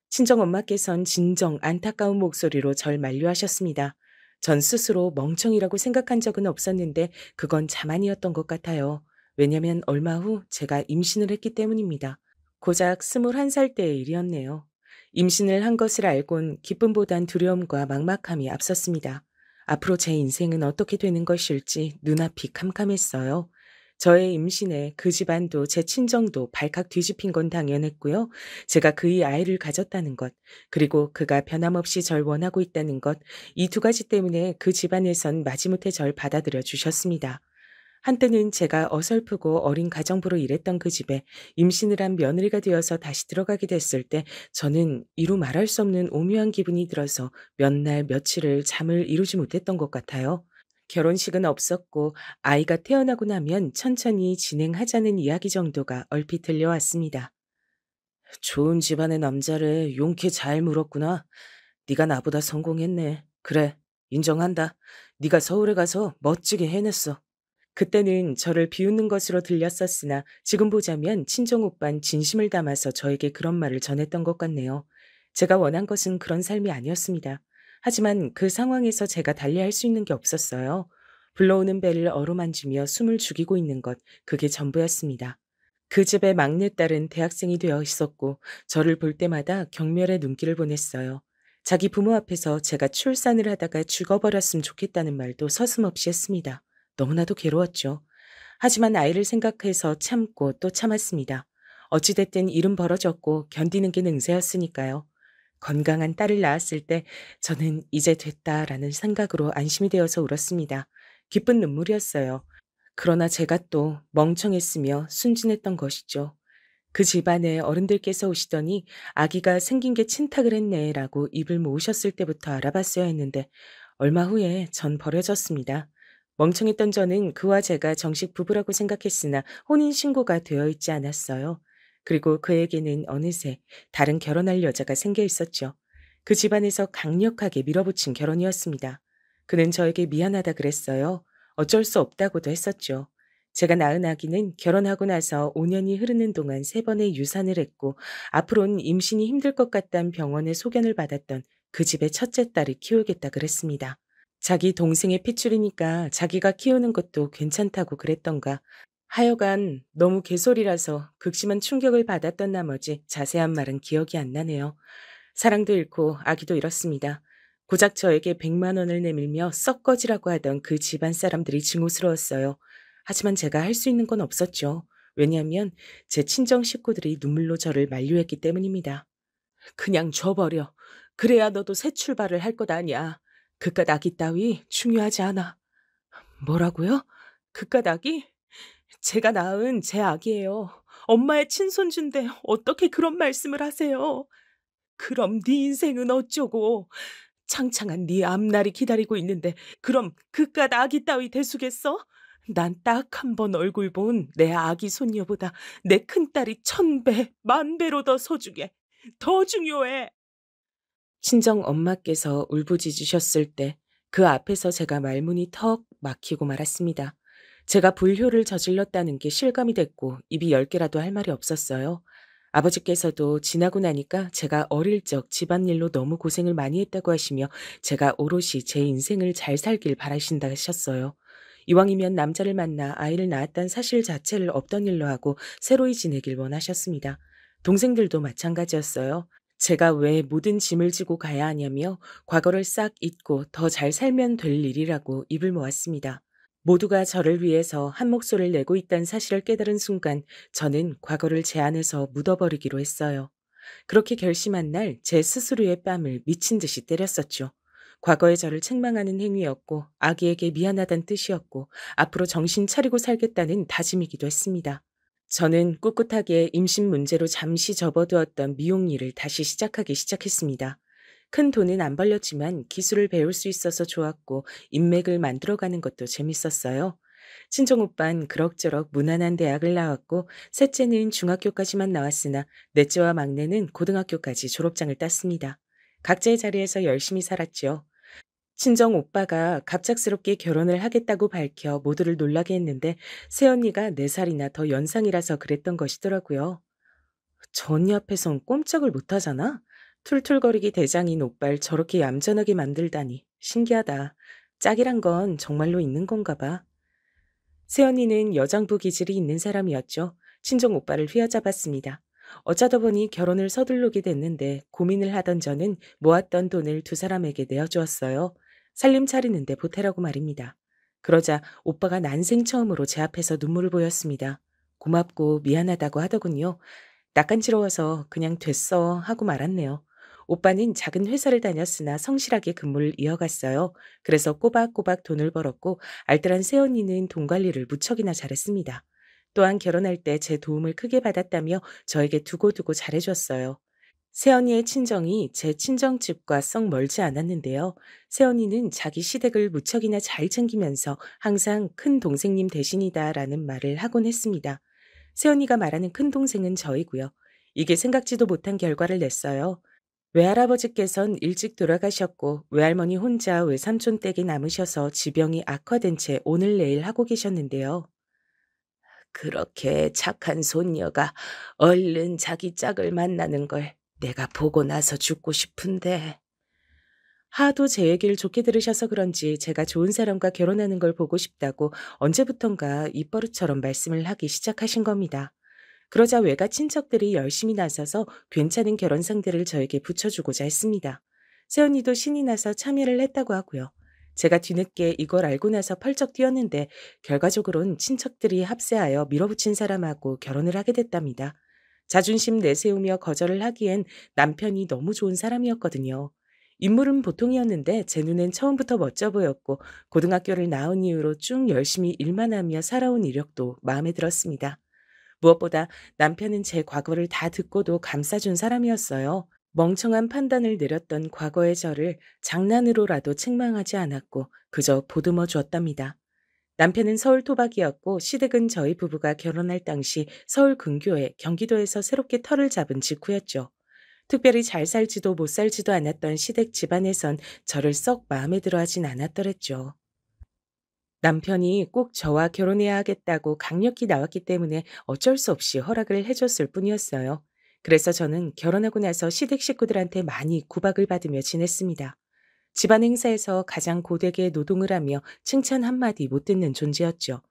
친정엄마께선 진정 안타까운 목소리로 절 만류하셨습니다. 전 스스로 멍청이라고 생각한 적은 없었는데 그건 자만이었던 것 같아요. 왜냐면 얼마 후 제가 임신을 했기 때문입니다. 고작 21살 때의 일이었네요. 임신을 한 것을 알곤 기쁨보단 두려움과 막막함이 앞섰습니다. 앞으로 제 인생은 어떻게 되는 것일지 눈앞이 캄캄했어요. 저의 임신에 그 집안도 제 친정도 발칵 뒤집힌 건 당연했고요. 제가 그의 아이를 가졌다는 것, 그리고 그가 변함없이 절 원하고 있다는 것, 이 2가지 때문에 그 집안에선 마지못해 절 받아들여 주셨습니다. 한때는 제가 어설프고 어린 가정부로 일했던 그 집에 임신을 한 며느리가 되어서 다시 들어가게 됐을 때 저는 이루 말할 수 없는 오묘한 기분이 들어서 몇 날 며칠을 잠을 이루지 못했던 것 같아요. 결혼식은 없었고 아이가 태어나고 나면 천천히 진행하자는 이야기 정도가 얼핏 들려왔습니다. 좋은 집안의 남자를 용케 잘 물었구나. 네가 나보다 성공했네. 그래, 인정한다. 네가 서울에 가서 멋지게 해냈어. 그때는 저를 비웃는 것으로 들렸었으나 지금 보자면 친정오빤 진심을 담아서 저에게 그런 말을 전했던 것 같네요. 제가 원한 것은 그런 삶이 아니었습니다. 하지만 그 상황에서 제가 달리할 수 있는 게 없었어요. 불러오는 배를 어루만지며 숨을 죽이고 있는 것, 그게 전부였습니다. 그 집의 막내딸은 대학생이 되어 있었고 저를 볼 때마다 경멸의 눈길을 보냈어요. 자기 부모 앞에서 제가 출산을 하다가 죽어버렸으면 좋겠다는 말도 서슴없이 했습니다. 너무나도 괴로웠죠. 하지만 아이를 생각해서 참고 또 참았습니다. 어찌됐든 일은 벌어졌고 견디는 게 능세였으니까요. 건강한 딸을 낳았을 때 저는 이제 됐다라는 생각으로 안심이 되어서 울었습니다. 기쁜 눈물이었어요. 그러나 제가 또 멍청했으며 순진했던 것이죠. 그 집안에 어른들께서 오시더니 아기가 생긴 게 친탁을 했네라고 입을 모으셨을 때부터 알아봤어야 했는데 얼마 후에 전 버려졌습니다. 멍청했던 저는 그와 제가 정식 부부라고 생각했으나 혼인신고가 되어 있지 않았어요. 그리고 그에게는 어느새 다른 결혼할 여자가 생겨 있었죠. 그 집안에서 강력하게 밀어붙인 결혼이었습니다. 그는 저에게 미안하다 그랬어요. 어쩔 수 없다고도 했었죠. 제가 낳은 아기는 결혼하고 나서 5년이 흐르는 동안 3번의 유산을 했고 앞으로는 임신이 힘들 것 같다는 병원의 소견을 받았던 그 집의 첫째 딸이 키우겠다 그랬습니다. 자기 동생의 핏줄이니까 자기가 키우는 것도 괜찮다고 그랬던가. 하여간 너무 개소리라서 극심한 충격을 받았던 나머지 자세한 말은 기억이 안 나네요. 사랑도 잃고 아기도 잃었습니다. 고작 저에게 100만 원을 내밀며 썩 꺼지라고 하던 그 집안 사람들이 증오스러웠어요. 하지만 제가 할 수 있는 건 없었죠. 왜냐하면 제 친정 식구들이 눈물로 저를 만류했기 때문입니다. 그냥 줘버려. 그래야 너도 새 출발을 할 것 아니야. 그깟 아기 따위 중요하지 않아. 뭐라고요? 그깟 아기? 제가 낳은 제 아기예요. 엄마의 친손주인데 어떻게 그런 말씀을 하세요? 그럼 네 인생은 어쩌고? 창창한 네 앞날이 기다리고 있는데 그럼 그깟 아기 따위 대수겠어? 난 딱 한 번 얼굴 본 내 아기 손녀보다 내 큰딸이 1000배, 10,000배로 더 소중해. 더 중요해. 친정 엄마께서 울부짖으셨을 때 그 앞에서 제가 말문이 턱 막히고 말았습니다. 제가 불효를 저질렀다는 게 실감이 됐고 입이 10개라도 할 말이 없었어요. 아버지께서도 지나고 나니까 제가 어릴 적 집안일로 너무 고생을 많이 했다고 하시며 제가 오롯이 제 인생을 잘 살길 바라신다 하셨어요. 이왕이면 남자를 만나 아이를 낳았다는 사실 자체를 없던 일로 하고 새로이 지내길 원하셨습니다. 동생들도 마찬가지였어요. 제가 왜 모든 짐을 지고 가야 하냐며 과거를 싹 잊고 더 잘 살면 될 일이라고 입을 모았습니다. 모두가 저를 위해서 한 목소리를 내고 있다는 사실을 깨달은 순간 저는 과거를 제 안에서 묻어버리기로 했어요. 그렇게 결심한 날 제 스스로의 뺨을 미친 듯이 때렸었죠. 과거의 저를 책망하는 행위였고 아기에게 미안하다는 뜻이었고 앞으로 정신 차리고 살겠다는 다짐이기도 했습니다. 저는 꿋꿋하게 임신 문제로 잠시 접어두었던 미용 일을 다시 시작했습니다. 큰 돈은 안 벌렸지만 기술을 배울 수 있어서 좋았고 인맥을 만들어가는 것도 재밌었어요. 친정오빤 그럭저럭 무난한 대학을 나왔고 셋째는 중학교까지만 나왔으나 넷째와 막내는 고등학교까지 졸업장을 땄습니다. 각자의 자리에서 열심히 살았죠. 친정 오빠가 갑작스럽게 결혼을 하겠다고 밝혀 모두를 놀라게 했는데 새언니가 4살이나 더 연상이라서 그랬던 것이더라고요. 저 언니 앞에선 꼼짝을 못하잖아. 툴툴거리기 대장인 오빠를 저렇게 얌전하게 만들다니 신기하다. 짝이란 건 정말로 있는 건가 봐. 새언니는 여장부 기질이 있는 사람이었죠. 친정 오빠를 휘어잡았습니다. 어쩌다 보니 결혼을 서두르게 됐는데 고민을 하던 저는 모았던 돈을 두 사람에게 내어주었어요. 살림 차리는데 보태라고 말입니다. 그러자 오빠가 난생 처음으로 제 앞에서 눈물을 보였습니다. 고맙고 미안하다고 하더군요. 낯간지러워서 그냥 됐어 하고 말았네요. 오빠는 작은 회사를 다녔으나 성실하게 근무를 이어갔어요. 그래서 꼬박꼬박 돈을 벌었고 알뜰한 새언니는 돈 관리를 무척이나 잘했습니다. 또한 결혼할 때 제 도움을 크게 받았다며 저에게 두고두고 잘해줬어요. 새언니의 친정이 제 친정집과 썩 멀지 않았는데요. 새언니는 자기 시댁을 무척이나 잘 챙기면서 항상 큰 동생님 대신이다라는 말을 하곤 했습니다. 새언니가 말하는 큰 동생은 저이고요. 이게 생각지도 못한 결과를 냈어요. 외할아버지께선 일찍 돌아가셨고 외할머니 혼자 외삼촌 댁에 남으셔서 지병이 악화된 채 오늘 내일 하고 계셨는데요. 그렇게 착한 손녀가 얼른 자기 짝을 만나는 걸 내가 보고 나서 죽고 싶은데. 하도 제 얘기를 좋게 들으셔서 그런지 제가 좋은 사람과 결혼하는 걸 보고 싶다고 언제부턴가 입버릇처럼 말씀을 하기 시작하신 겁니다. 그러자 외가 친척들이 열심히 나서서 괜찮은 결혼 상대를 저에게 붙여주고자 했습니다. 새언니도 신이 나서 참여를 했다고 하고요. 제가 뒤늦게 이걸 알고 나서 펄쩍 뛰었는데 결과적으로는 친척들이 합세하여 밀어붙인 사람하고 결혼을 하게 됐답니다. 자존심 내세우며 거절을 하기엔 남편이 너무 좋은 사람이었거든요. 인물은 보통이었는데 제 눈엔 처음부터 멋져 보였고 고등학교를 나온 이후로 쭉 열심히 일만 하며 살아온 이력도 마음에 들었습니다. 무엇보다 남편은 제 과거를 다 듣고도 감싸준 사람이었어요. 멍청한 판단을 내렸던 과거의 저를 장난으로라도 책망하지 않았고 그저 보듬어 주었답니다. 남편은 서울 토박이었고 시댁은 저희 부부가 결혼할 당시 서울 근교에 경기도에서 새롭게 터를 잡은 직후였죠. 특별히 잘 살지도 못 살지도 않았던 시댁 집안에선 저를 썩 마음에 들어 하진 않았더랬죠. 남편이 꼭 저와 결혼해야 하겠다고 강력히 나왔기 때문에 어쩔 수 없이 허락을 해줬을 뿐이었어요. 그래서 저는 결혼하고 나서 시댁 식구들한테 많이 구박을 받으며 지냈습니다. 집안 행사에서 가장 고되게 노동을 하며 칭찬 한마디 못 듣는 존재였죠.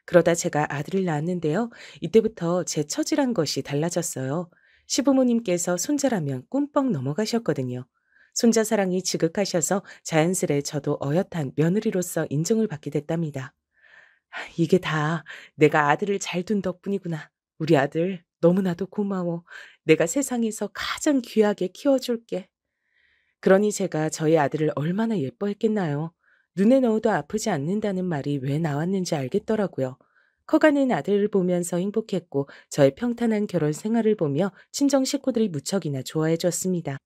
그러다 제가 아들을 낳았는데요. 이때부터 제 처지란 것이 달라졌어요. 시부모님께서 손자라면 꿈뻑 넘어가셨거든요. 손자 사랑이 지극하셔서 자연스레 저도 어엿한 며느리로서 인정을 받게 됐답니다. 이게 다 내가 아들을 잘 둔 덕분이구나. 우리 아들 너무나도 고마워. 내가 세상에서 가장 귀하게 키워줄게. 그러니 제가 저희 아들을 얼마나 예뻐했겠나요. 눈에 넣어도 아프지 않는다는 말이 왜 나왔는지 알겠더라고요. 커가는 아들을 보면서 행복했고 저의 평탄한 결혼 생활을 보며 친정 식구들이 무척이나 좋아해 줬습니다.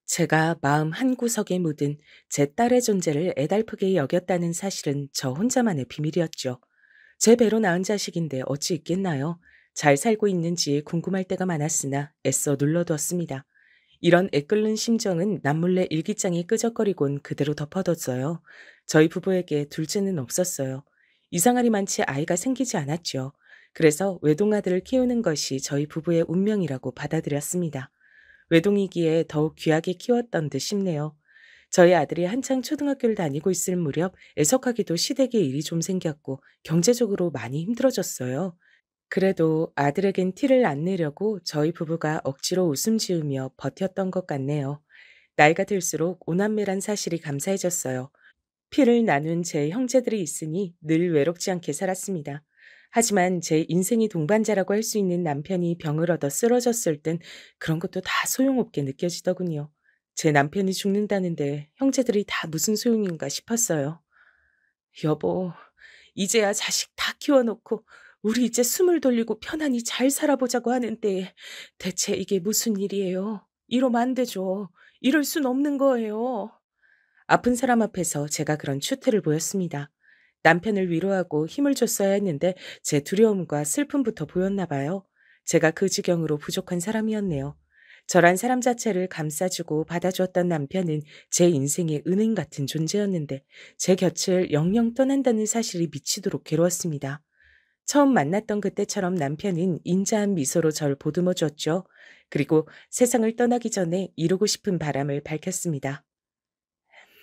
제가 마음 한구석에 묻은 제 딸의 존재를 애달프게 여겼다는 사실은 저 혼자만의 비밀이었죠. 제 배로 낳은 자식인데 어찌 있겠나요? 잘 살고 있는지 궁금할 때가 많았으나 애써 눌러두었습니다. 이런 애끓는 심정은 남몰래 일기장에 끄적거리곤 그대로 덮어뒀어요. 저희 부부에게 둘째는 없었어요. 이상하리만치 아이가 생기지 않았죠. 그래서 외동아들을 키우는 것이 저희 부부의 운명이라고 받아들였습니다. 외동이기에 더욱 귀하게 키웠던 듯 싶네요. 저희 아들이 한창 초등학교를 다니고 있을 무렵 애석하게도 시댁에 일이 좀 생겼고 경제적으로 많이 힘들어졌어요. 그래도 아들에겐 티를 안 내려고 저희 부부가 억지로 웃음 지으며 버텼던 것 같네요. 나이가 들수록 오남매란 사실이 감사해졌어요. 피를 나눈 제 형제들이 있으니 늘 외롭지 않게 살았습니다. 하지만 제 인생이 동반자라고 할 수 있는 남편이 병을 얻어 쓰러졌을 땐 그런 것도 다 소용없게 느껴지더군요. 제 남편이 죽는다는데 형제들이 다 무슨 소용인가 싶었어요. 여보, 이제야 자식 다 키워놓고 우리 이제 숨을 돌리고 편안히 잘 살아보자고 하는데 대체 이게 무슨 일이에요? 이러면 안 되죠. 이럴 순 없는 거예요. 아픈 사람 앞에서 제가 그런 추태를 보였습니다. 남편을 위로하고 힘을 줬어야 했는데 제 두려움과 슬픔부터 보였나 봐요. 제가 그 지경으로 부족한 사람이었네요. 저란 사람 자체를 감싸주고 받아주었던 남편은 제 인생의 은행 같은 존재였는데 제 곁을 영영 떠난다는 사실이 미치도록 괴로웠습니다. 처음 만났던 그때처럼 남편은 인자한 미소로 절 보듬어 줬죠. 그리고 세상을 떠나기 전에 이루고 싶은 바람을 밝혔습니다.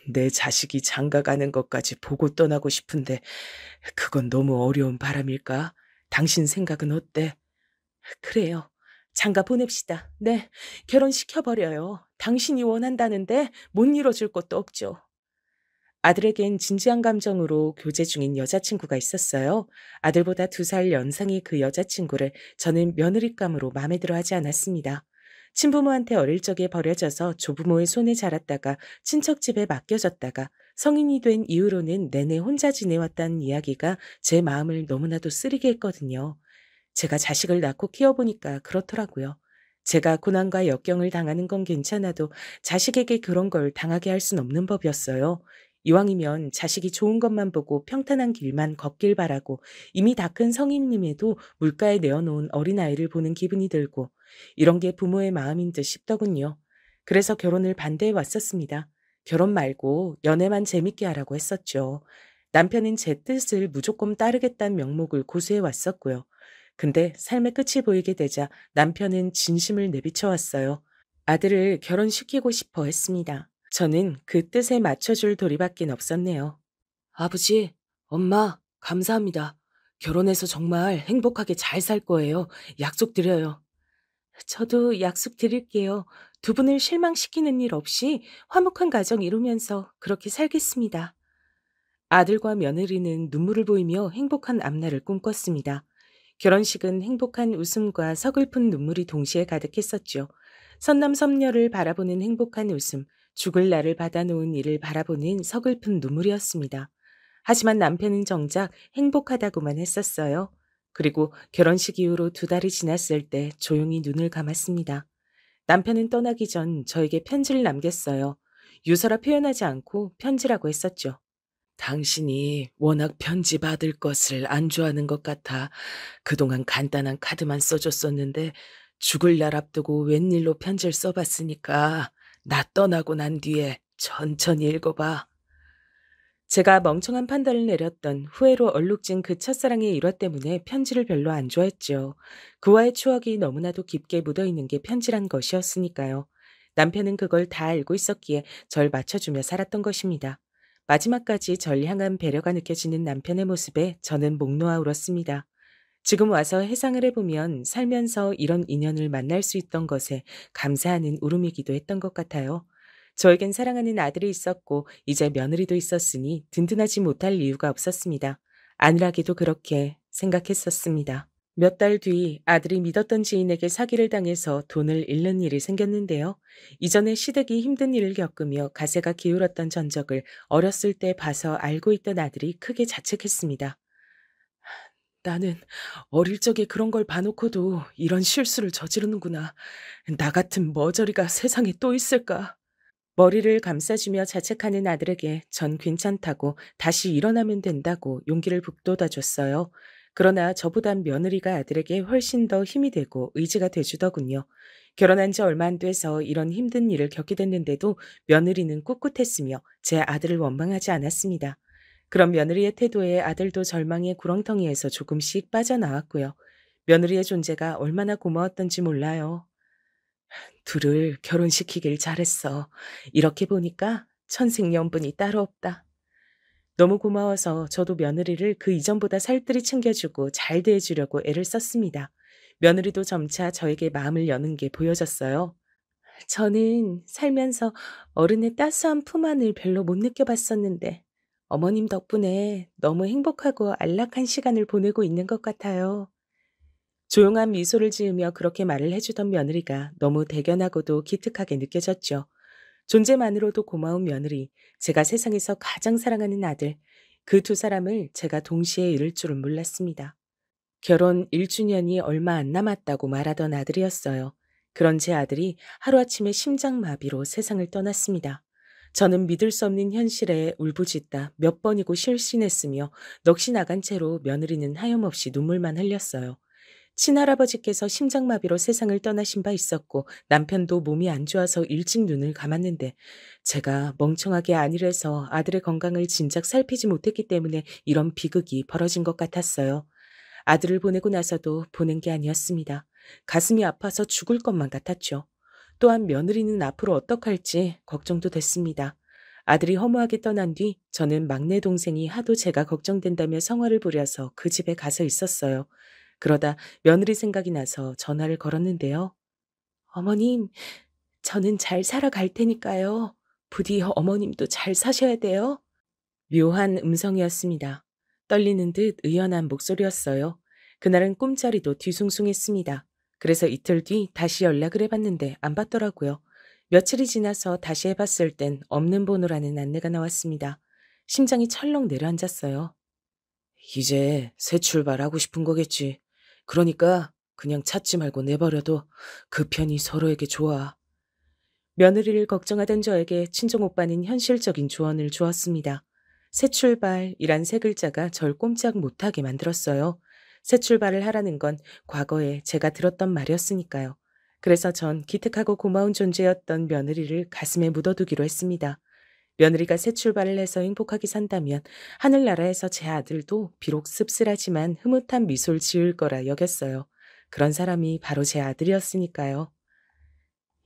내 자식이 장가 가는 것까지 보고 떠나고 싶은데 그건 너무 어려운 바람일까? 당신 생각은 어때? 그래요. 장가 보냅시다. 네, 결혼시켜버려요. 당신이 원한다는데 못 이뤄줄 것도 없죠. 아들에겐 진지한 감정으로 교제 중인 여자친구가 있었어요. 아들보다 2살 연상의 그 여자친구를 저는 며느리감으로 마음에 들어 하지 않았습니다. 친부모한테 어릴 적에 버려져서 조부모의 손에 자랐다가 친척 집에 맡겨졌다가 성인이 된 이후로는 내내 혼자 지내왔다는 이야기가 제 마음을 너무나도 쓰리게 했거든요. 제가 자식을 낳고 키워보니까 그렇더라고요. 제가 고난과 역경을 당하는 건 괜찮아도 자식에게 그런 걸 당하게 할 순 없는 법이었어요. 이왕이면 자식이 좋은 것만 보고 평탄한 길만 걷길 바라고 이미 다 큰 성인임에도 물가에 내어놓은 어린아이를 보는 기분이 들고 이런 게 부모의 마음인 듯 싶더군요. 그래서 결혼을 반대해 왔었습니다. 결혼 말고 연애만 재밌게 하라고 했었죠. 남편은 제 뜻을 무조건 따르겠다는 명목을 고수해 왔었고요. 근데 삶의 끝이 보이게 되자 남편은 진심을 내비쳐 왔어요. 아들을 결혼시키고 싶어 했습니다. 저는 그 뜻에 맞춰줄 도리밖엔 없었네요. 아버지, 엄마, 감사합니다. 결혼해서 정말 행복하게 잘 살 거예요. 약속드려요. 저도 약속드릴게요. 두 분을 실망시키는 일 없이 화목한 가정 이루면서 그렇게 살겠습니다. 아들과 며느리는 눈물을 보이며 행복한 앞날을 꿈꿨습니다. 결혼식은 행복한 웃음과 서글픈 눈물이 동시에 가득했었죠. 선남선녀를 바라보는 행복한 웃음, 죽을 날을 받아놓은 이를 바라보는 서글픈 눈물이었습니다. 하지만 남편은 정작 행복하다고만 했었어요. 그리고 결혼식 이후로 2달이 지났을 때 조용히 눈을 감았습니다. 남편은 떠나기 전 저에게 편지를 남겼어요. 유서라 표현하지 않고 편지라고 했었죠. 당신이 워낙 편지 받을 것을 안 좋아하는 것 같아 그동안 간단한 카드만 써줬었는데 죽을 날 앞두고 웬일로 편지를 써봤으니까 나 떠나고 난 뒤에 천천히 읽어봐. 제가 멍청한 판단을 내렸던 후회로 얼룩진 그 첫사랑의 일화 때문에 편지를 별로 안 좋아했죠. 그와의 추억이 너무나도 깊게 묻어있는 게 편지란 것이었으니까요. 남편은 그걸 다 알고 있었기에 절 맞춰주며 살았던 것입니다. 마지막까지 절 향한 배려가 느껴지는 남편의 모습에 저는 목 놓아 울었습니다. 지금 와서 해상을 해보면 살면서 이런 인연을 만날 수 있던 것에 감사하는 울음이기도 했던 것 같아요. 저에겐 사랑하는 아들이 있었고 이제 며느리도 있었으니 든든하지 못할 이유가 없었습니다. 안일하게도 그렇게 생각했었습니다. 몇 달 뒤 아들이 믿었던 지인에게 사기를 당해서 돈을 잃는 일이 생겼는데요. 이전에 시댁이 힘든 일을 겪으며 가세가 기울었던 전적을 어렸을 때 봐서 알고 있던 아들이 크게 자책했습니다. 나는 어릴 적에 그런 걸 봐놓고도 이런 실수를 저지르는구나. 나 같은 머저리가 세상에 또 있을까? 머리를 감싸주며 자책하는 아들에게 전 괜찮다고 다시 일어나면 된다고 용기를 북돋아줬어요. 그러나 저보단 며느리가 아들에게 훨씬 더 힘이 되고 의지가 돼주더군요. 결혼한 지 얼마 안 돼서 이런 힘든 일을 겪게 됐는데도 며느리는 꿋꿋했으며 제 아들을 원망하지 않았습니다. 그런 며느리의 태도에 아들도 절망의 구렁텅이에서 조금씩 빠져나왔고요. 며느리의 존재가 얼마나 고마웠던지 몰라요. 둘을 결혼시키길 잘했어. 이렇게 보니까 천생연분이 따로 없다. 너무 고마워서 저도 며느리를 그 이전보다 살뜰히 챙겨주고 잘 대해주려고 애를 썼습니다. 며느리도 점차 저에게 마음을 여는 게 보여졌어요. 저는 살면서 어른의 따스한 품 안을 별로 못 느껴봤었는데 어머님 덕분에 너무 행복하고 안락한 시간을 보내고 있는 것 같아요. 조용한 미소를 지으며 그렇게 말을 해주던 며느리가 너무 대견하고도 기특하게 느껴졌죠. 존재만으로도 고마운 며느리, 제가 세상에서 가장 사랑하는 아들, 그 두 사람을 제가 동시에 잃을 줄은 몰랐습니다. 결혼 1주년이 얼마 안 남았다고 말하던 아들이었어요. 그런 제 아들이 하루아침에 심장마비로 세상을 떠났습니다. 저는 믿을 수 없는 현실에 울부짖다 몇 번이고 실신했으며 넋이 나간 채로 며느리는 하염없이 눈물만 흘렸어요. 친할아버지께서 심장마비로 세상을 떠나신 바 있었고 남편도 몸이 안 좋아서 일찍 눈을 감았는데 제가 멍청하게 안일해서 아들의 건강을 진작 살피지 못했기 때문에 이런 비극이 벌어진 것 같았어요. 아들을 보내고 나서도 보낸 게 아니었습니다. 가슴이 아파서 죽을 것만 같았죠. 또한 며느리는 앞으로 어떡할지 걱정도 됐습니다. 아들이 허무하게 떠난 뒤 저는 막내 동생이 하도 제가 걱정된다며 성화를 부려서 그 집에 가서 있었어요. 그러다 며느리 생각이 나서 전화를 걸었는데요. 어머님, 저는 잘 살아갈 테니까요. 부디 어머님도 잘 사셔야 돼요. 묘한 음성이었습니다. 떨리는 듯 의연한 목소리였어요. 그날은 꿈자리도 뒤숭숭했습니다. 그래서 이틀 뒤 다시 연락을 해봤는데 안 받더라고요. 며칠이 지나서 다시 해봤을 땐 없는 번호라는 안내가 나왔습니다. 심장이 철렁 내려앉았어요. 이제 새 출발하고 싶은 거겠지. 그러니까 그냥 찾지 말고 내버려둬. 그 편이 서로에게 좋아. 며느리를 걱정하던 저에게 친정오빠는 현실적인 조언을 주었습니다. 새 출발이란 세 글자가 절 꼼짝 못하게 만들었어요. 새 출발을 하라는 건 과거에 제가 들었던 말이었으니까요. 그래서 전 기특하고 고마운 존재였던 며느리를 가슴에 묻어두기로 했습니다. 며느리가 새 출발을 해서 행복하게 산다면 하늘나라에서 제 아들도 비록 씁쓸하지만 흐뭇한 미소를 지을 거라 여겼어요. 그런 사람이 바로 제 아들이었으니까요.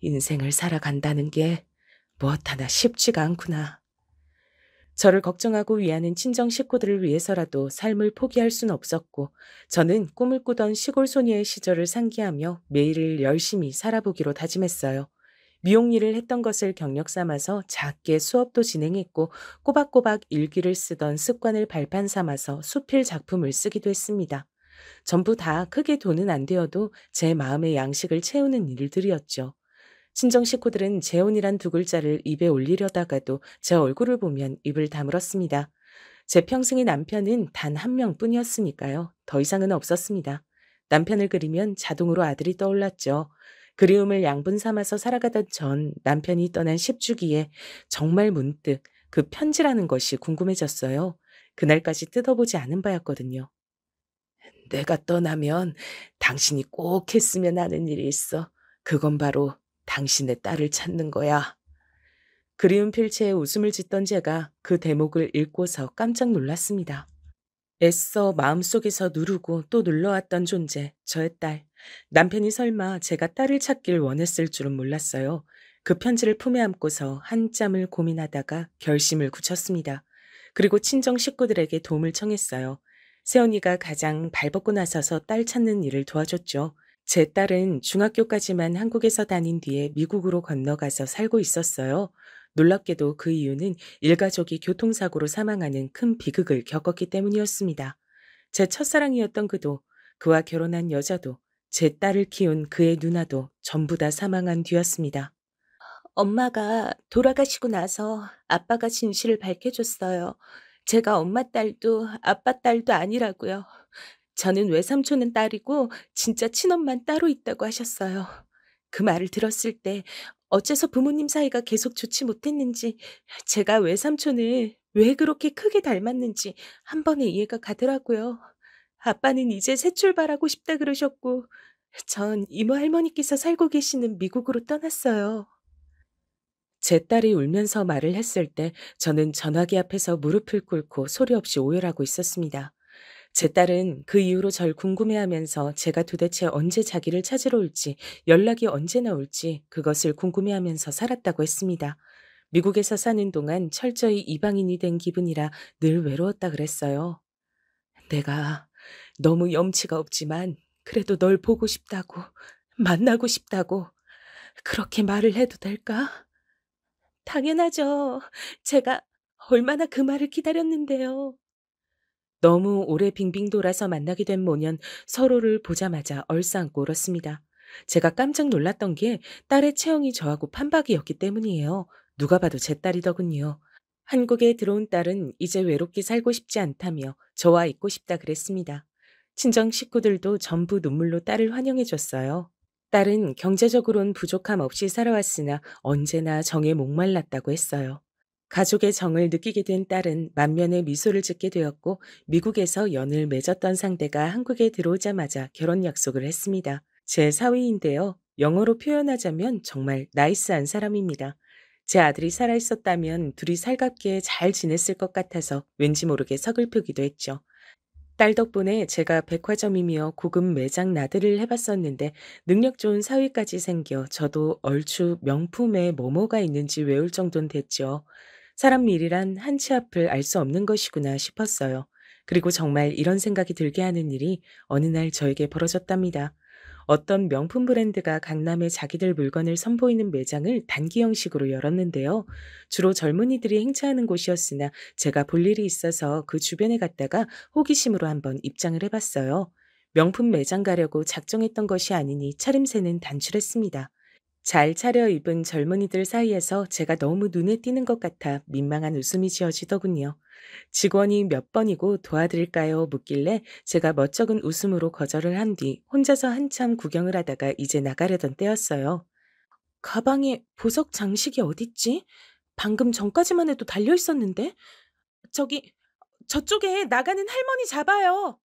인생을 살아간다는 게 무엇 하나 쉽지가 않구나. 저를 걱정하고 위하는 친정 식구들을 위해서라도 삶을 포기할 순 없었고 저는 꿈을 꾸던 시골 소녀의 시절을 상기하며 매일을 열심히 살아보기로 다짐했어요. 미용 일을 했던 것을 경력 삼아서 작게 수업도 진행했고 꼬박꼬박 일기를 쓰던 습관을 발판 삼아서 수필 작품을 쓰기도 했습니다. 전부 다 크게 돈은 안 되어도 제 마음의 양식을 채우는 일들이었죠. 친정 식구들은 재혼이란 두 글자를 입에 올리려다가도 제 얼굴을 보면 입을 다물었습니다. 제 평생의 남편은 단 한 명뿐이었으니까요. 더 이상은 없었습니다. 남편을 그리면 자동으로 아들이 떠올랐죠. 그리움을 양분 삼아서 살아가던 전 남편이 떠난 10주기에 정말 문득 그 편지라는 것이 궁금해졌어요. 그날까지 뜯어보지 않은 바였거든요. 내가 떠나면 당신이 꼭 했으면 하는 일이 있어. 그건 바로 당신의 딸을 찾는 거야. 그리운 필체에 웃음을 짓던 제가 그 대목을 읽고서 깜짝 놀랐습니다. 애써 마음속에서 누르고 또 눌러왔던 존재, 저의 딸. 남편이 설마 제가 딸을 찾길 원했을 줄은 몰랐어요. 그 편지를 품에 안고서 한참을 고민하다가 결심을 굳혔습니다. 그리고 친정 식구들에게 도움을 청했어요. 새언니가 가장 발벗고 나서서 딸 찾는 일을 도와줬죠. 제 딸은 중학교까지만 한국에서 다닌 뒤에 미국으로 건너가서 살고 있었어요. 놀랍게도 그 이유는 일가족이 교통사고로 사망하는 큰 비극을 겪었기 때문이었습니다. 제 첫사랑이었던 그도, 그와 결혼한 여자도, 제 딸을 키운 그의 누나도 전부 다 사망한 뒤였습니다. 엄마가 돌아가시고 나서 아빠가 진실을 밝혀줬어요. 제가 엄마 딸도 아빠 딸도 아니라고요. 저는 외삼촌은 딸이고 진짜 친엄만 따로 있다고 하셨어요. 그 말을 들었을 때 어째서 부모님 사이가 계속 좋지 못했는지, 제가 외삼촌을 왜 그렇게 크게 닮았는지 한 번에 이해가 가더라고요. 아빠는 이제 새 출발하고 싶다 그러셨고, 전 이모 할머니께서 살고 계시는 미국으로 떠났어요. 제 딸이 울면서 말을 했을 때 저는 전화기 앞에서 무릎을 꿇고 소리 없이 오열하고 있었습니다. 제 딸은 그 이후로 절 궁금해하면서 제가 도대체 언제 자기를 찾으러 올지, 연락이 언제나 올지 그것을 궁금해하면서 살았다고 했습니다. 미국에서 사는 동안 철저히 이방인이 된 기분이라 늘 외로웠다 그랬어요. 내가 너무 염치가 없지만 그래도 널 보고 싶다고, 만나고 싶다고 그렇게 말을 해도 될까? 당연하죠. 제가 얼마나 그 말을 기다렸는데요. 너무 오래 빙빙 돌아서 만나게 된 모년 서로를 보자마자 얼싸안고 울었습니다. 제가 깜짝 놀랐던 게 딸의 체형이 저하고 판박이었기 때문이에요. 누가 봐도 제 딸이더군요. 한국에 들어온 딸은 이제 외롭게 살고 싶지 않다며 저와 있고 싶다 그랬습니다. 친정 식구들도 전부 눈물로 딸을 환영해 줬어요. 딸은 경제적으로는 부족함 없이 살아왔으나 언제나 정에 목말랐다고 했어요. 가족의 정을 느끼게 된 딸은 만면에 미소를 짓게 되었고 미국에서 연을 맺었던 상대가 한국에 들어오자마자 결혼 약속을 했습니다. 제 사위인데요. 영어로 표현하자면 정말 나이스한 사람입니다. 제 아들이 살아있었다면 둘이 살갑게 잘 지냈을 것 같아서 왠지 모르게 서글프기도 했죠. 딸 덕분에 제가 백화점이며 고급 매장 나들이를 해봤었는데 능력 좋은 사위까지 생겨 저도 얼추 명품에 뭐뭐가 있는지 외울 정도는 됐죠. 사람 일이란 한치 앞을 알 수 없는 것이구나 싶었어요. 그리고 정말 이런 생각이 들게 하는 일이 어느 날 저에게 벌어졌답니다. 어떤 명품 브랜드가 강남에 자기들 물건을 선보이는 매장을 단기 형식으로 열었는데요. 주로 젊은이들이 행차하는 곳이었으나 제가 볼 일이 있어서 그 주변에 갔다가 호기심으로 한번 입장을 해봤어요. 명품 매장 가려고 작정했던 것이 아니니 차림새는 단출했습니다. 잘 차려입은 젊은이들 사이에서 제가 너무 눈에 띄는 것 같아 민망한 웃음이 지어지더군요. 직원이 몇 번이고 도와드릴까요? 묻길래 제가 멋쩍은 웃음으로 거절을 한 뒤 혼자서 한참 구경을 하다가 이제 나가려던 때였어요. 가방에 보석 장식이 어딨지? 방금 전까지만 해도 달려 있었는데? 저기, 저쪽에 나가는 할머니 잡아요!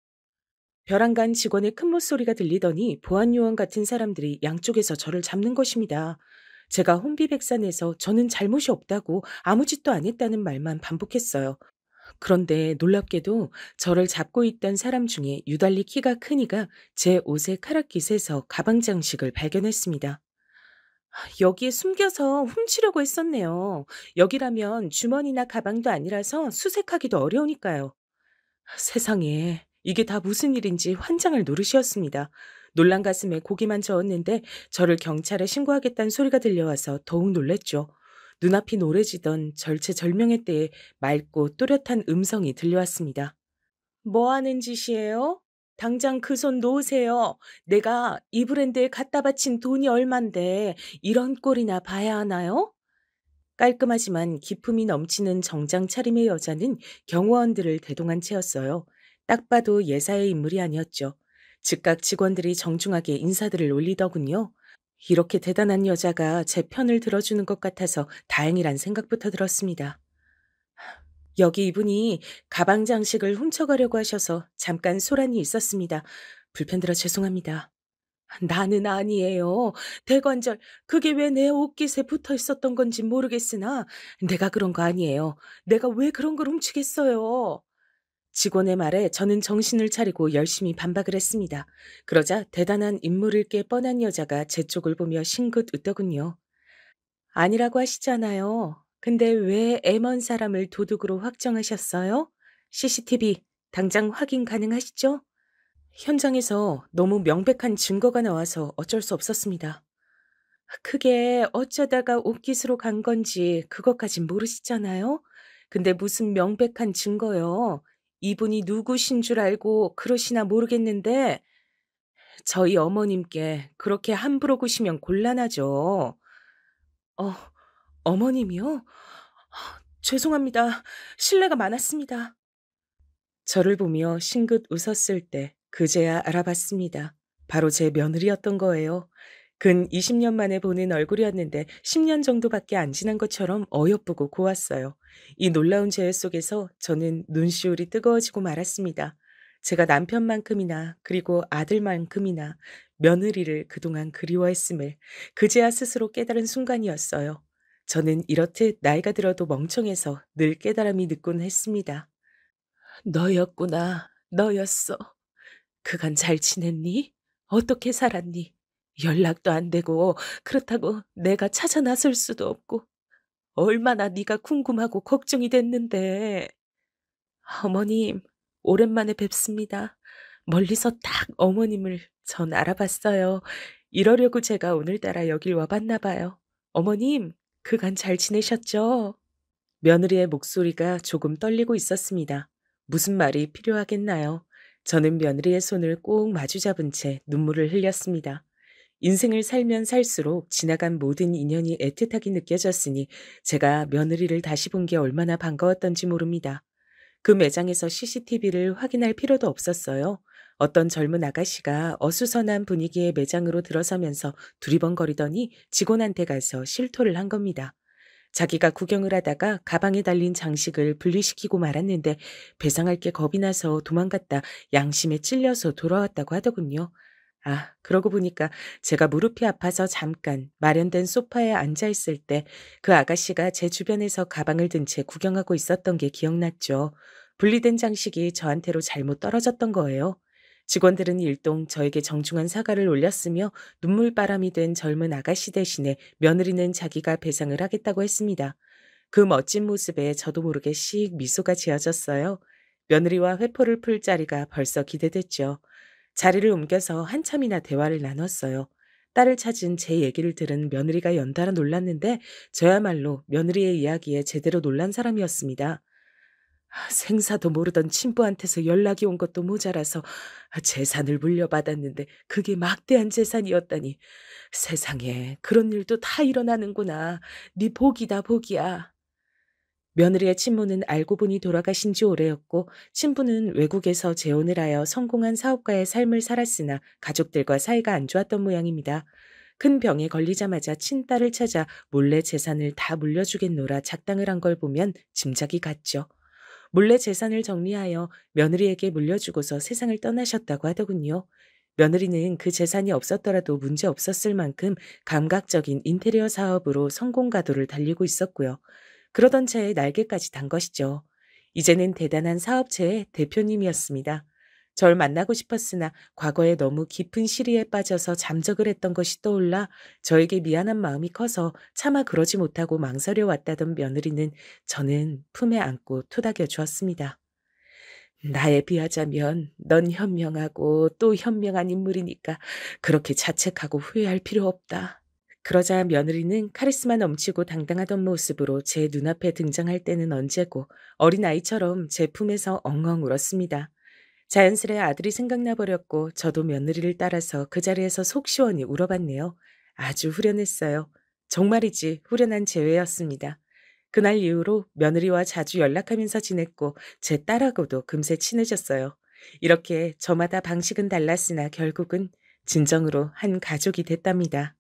벼랑간 직원의 큰 목소리가 들리더니 보안요원 같은 사람들이 양쪽에서 저를 잡는 것입니다. 제가 혼비백산해서 저는 잘못이 없다고 아무 짓도 안 했다는 말만 반복했어요. 그런데 놀랍게도 저를 잡고 있던 사람 중에 유달리 키가 큰 이가 제 옷의 카라깃에서 가방 장식을 발견했습니다. 여기에 숨겨서 훔치려고 했었네요. 여기라면 주머니나 가방도 아니라서 수색하기도 어려우니까요. 세상에, 이게 다 무슨 일인지 환장할 노릇이었습니다. 놀란 가슴에 고기만 저었는데 저를 경찰에 신고하겠다는 소리가 들려와서 더욱 놀랬죠. 눈앞이 노래지던 절체절명의 때에 맑고 또렷한 음성이 들려왔습니다. 뭐 하는 짓이에요? 당장 그 손 놓으세요. 내가 이 브랜드에 갖다 바친 돈이 얼만데 이런 꼴이나 봐야 하나요? 깔끔하지만 기품이 넘치는 정장 차림의 여자는 경호원들을 대동한 채였어요. 딱 봐도 예사의 인물이 아니었죠. 즉각 직원들이 정중하게 인사들을 올리더군요. 이렇게 대단한 여자가 제 편을 들어주는 것 같아서 다행이란 생각부터 들었습니다. 여기 이분이 가방 장식을 훔쳐가려고 하셔서 잠깐 소란이 있었습니다. 불편드려 죄송합니다. 나는 아니에요. 대관절, 그게 왜 내 옷깃에 붙어 있었던 건지 모르겠으나 내가 그런 거 아니에요. 내가 왜 그런 걸 훔치겠어요. 직원의 말에 저는 정신을 차리고 열심히 반박을 했습니다. 그러자 대단한 인물일 게 뻔한 여자가 제 쪽을 보며 싱긋 웃더군요. 아니라고 하시잖아요. 근데 왜 M1 사람을 도둑으로 확정하셨어요? CCTV 당장 확인 가능하시죠? 현장에서 너무 명백한 증거가 나와서 어쩔 수 없었습니다. 그게 어쩌다가 옷깃으로 간 건지 그것까진 모르시잖아요? 근데 무슨 명백한 증거요? 이분이 누구신 줄 알고 그러시나 모르겠는데 저희 어머님께 그렇게 함부로 구시면 곤란하죠. 어, 어머님이요? 죄송합니다. 실례가 많았습니다. 저를 보며 싱긋 웃었을 때 그제야 알아봤습니다. 바로 제 며느리였던 거예요. 근 20년 만에 보는 얼굴이었는데 10년 정도밖에 안 지난 것처럼 어여쁘고 고왔어요. 이 놀라운 재해 속에서 저는 눈시울이 뜨거워지고 말았습니다. 제가 남편만큼이나 그리고 아들만큼이나 며느리를 그동안 그리워했음을 그제야 스스로 깨달은 순간이었어요. 저는 이렇듯 나이가 들어도 멍청해서 늘 깨달음이 늦곤 했습니다. 너였구나. 너였어. 그간 잘 지냈니? 어떻게 살았니? 연락도 안 되고 그렇다고 내가 찾아 나설 수도 없고 얼마나 네가 궁금하고 걱정이 됐는데. 어머님, 오랜만에 뵙습니다. 멀리서 딱 어머님을 전 알아봤어요. 이러려고 제가 오늘따라 여길 와봤나 봐요. 어머님, 그간 잘 지내셨죠? 며느리의 목소리가 조금 떨리고 있었습니다. 무슨 말이 필요하겠나요? 저는 며느리의 손을 꼭 마주잡은 채 눈물을 흘렸습니다. 인생을 살면 살수록 지나간 모든 인연이 애틋하게 느껴졌으니 제가 며느리를 다시 본 게 얼마나 반가웠던지 모릅니다. 그 매장에서 CCTV를 확인할 필요도 없었어요. 어떤 젊은 아가씨가 어수선한 분위기의 매장으로 들어서면서 두리번거리더니 직원한테 가서 실토를 한 겁니다. 자기가 구경을 하다가 가방에 달린 장식을 분리시키고 말았는데 배상할 게 겁이 나서 도망갔다 양심에 찔려서 돌아왔다고 하더군요. 아, 그러고 보니까 제가 무릎이 아파서 잠깐 마련된 소파에 앉아 있을 때 그 아가씨가 제 주변에서 가방을 든 채 구경하고 있었던 게 기억났죠. 분리된 장식이 저한테로 잘못 떨어졌던 거예요. 직원들은 일동 저에게 정중한 사과를 올렸으며 눈물바람이 된 젊은 아가씨 대신에 며느리는 자기가 배상을 하겠다고 했습니다. 그 멋진 모습에 저도 모르게 씩 미소가 지어졌어요. 며느리와 회포를 풀 자리가 벌써 기대됐죠. 자리를 옮겨서 한참이나 대화를 나눴어요. 딸을 찾은 제 얘기를 들은 며느리가 연달아 놀랐는데 저야말로 며느리의 이야기에 제대로 놀란 사람이었습니다. 생사도 모르던 친부한테서 연락이 온 것도 모자라서 재산을 물려받았는데 그게 막대한 재산이었다니. 세상에 그런 일도 다 일어나는구나. 네 복이다 복이야. 며느리의 친모는 알고 보니 돌아가신 지 오래였고 친부는 외국에서 재혼을 하여 성공한 사업가의 삶을 살았으나 가족들과 사이가 안 좋았던 모양입니다. 큰 병에 걸리자마자 친딸을 찾아 몰래 재산을 다 물려주겠노라 작당을 한 걸 보면 짐작이 갔죠. 몰래 재산을 정리하여 며느리에게 물려주고서 세상을 떠나셨다고 하더군요. 며느리는 그 재산이 없었더라도 문제 없었을 만큼 감각적인 인테리어 사업으로 성공 가도를 달리고 있었고요. 그러던 차에 날개까지 단 것이죠. 이제는 대단한 사업체의 대표님이었습니다. 절 만나고 싶었으나 과거에 너무 깊은 시리에 빠져서 잠적을 했던 것이 떠올라 저에게 미안한 마음이 커서 차마 그러지 못하고 망설여 왔다던 며느리는 저는 품에 안고 토닥여 주었습니다. 나에 비하자면 넌 현명하고 또 현명한 인물이니까 그렇게 자책하고 후회할 필요 없다. 그러자 며느리는 카리스마 넘치고 당당하던 모습으로 제 눈앞에 등장할 때는 언제고 어린아이처럼 제 품에서 엉엉 울었습니다. 자연스레 아들이 생각나 버렸고 저도 며느리를 따라서 그 자리에서 속 시원히 울어봤네요. 아주 후련했어요. 정말이지 후련한 재회였습니다. 그날 이후로 며느리와 자주 연락하면서 지냈고 제 딸하고도 금세 친해졌어요. 이렇게 저마다 방식은 달랐으나 결국은 진정으로 한 가족이 됐답니다.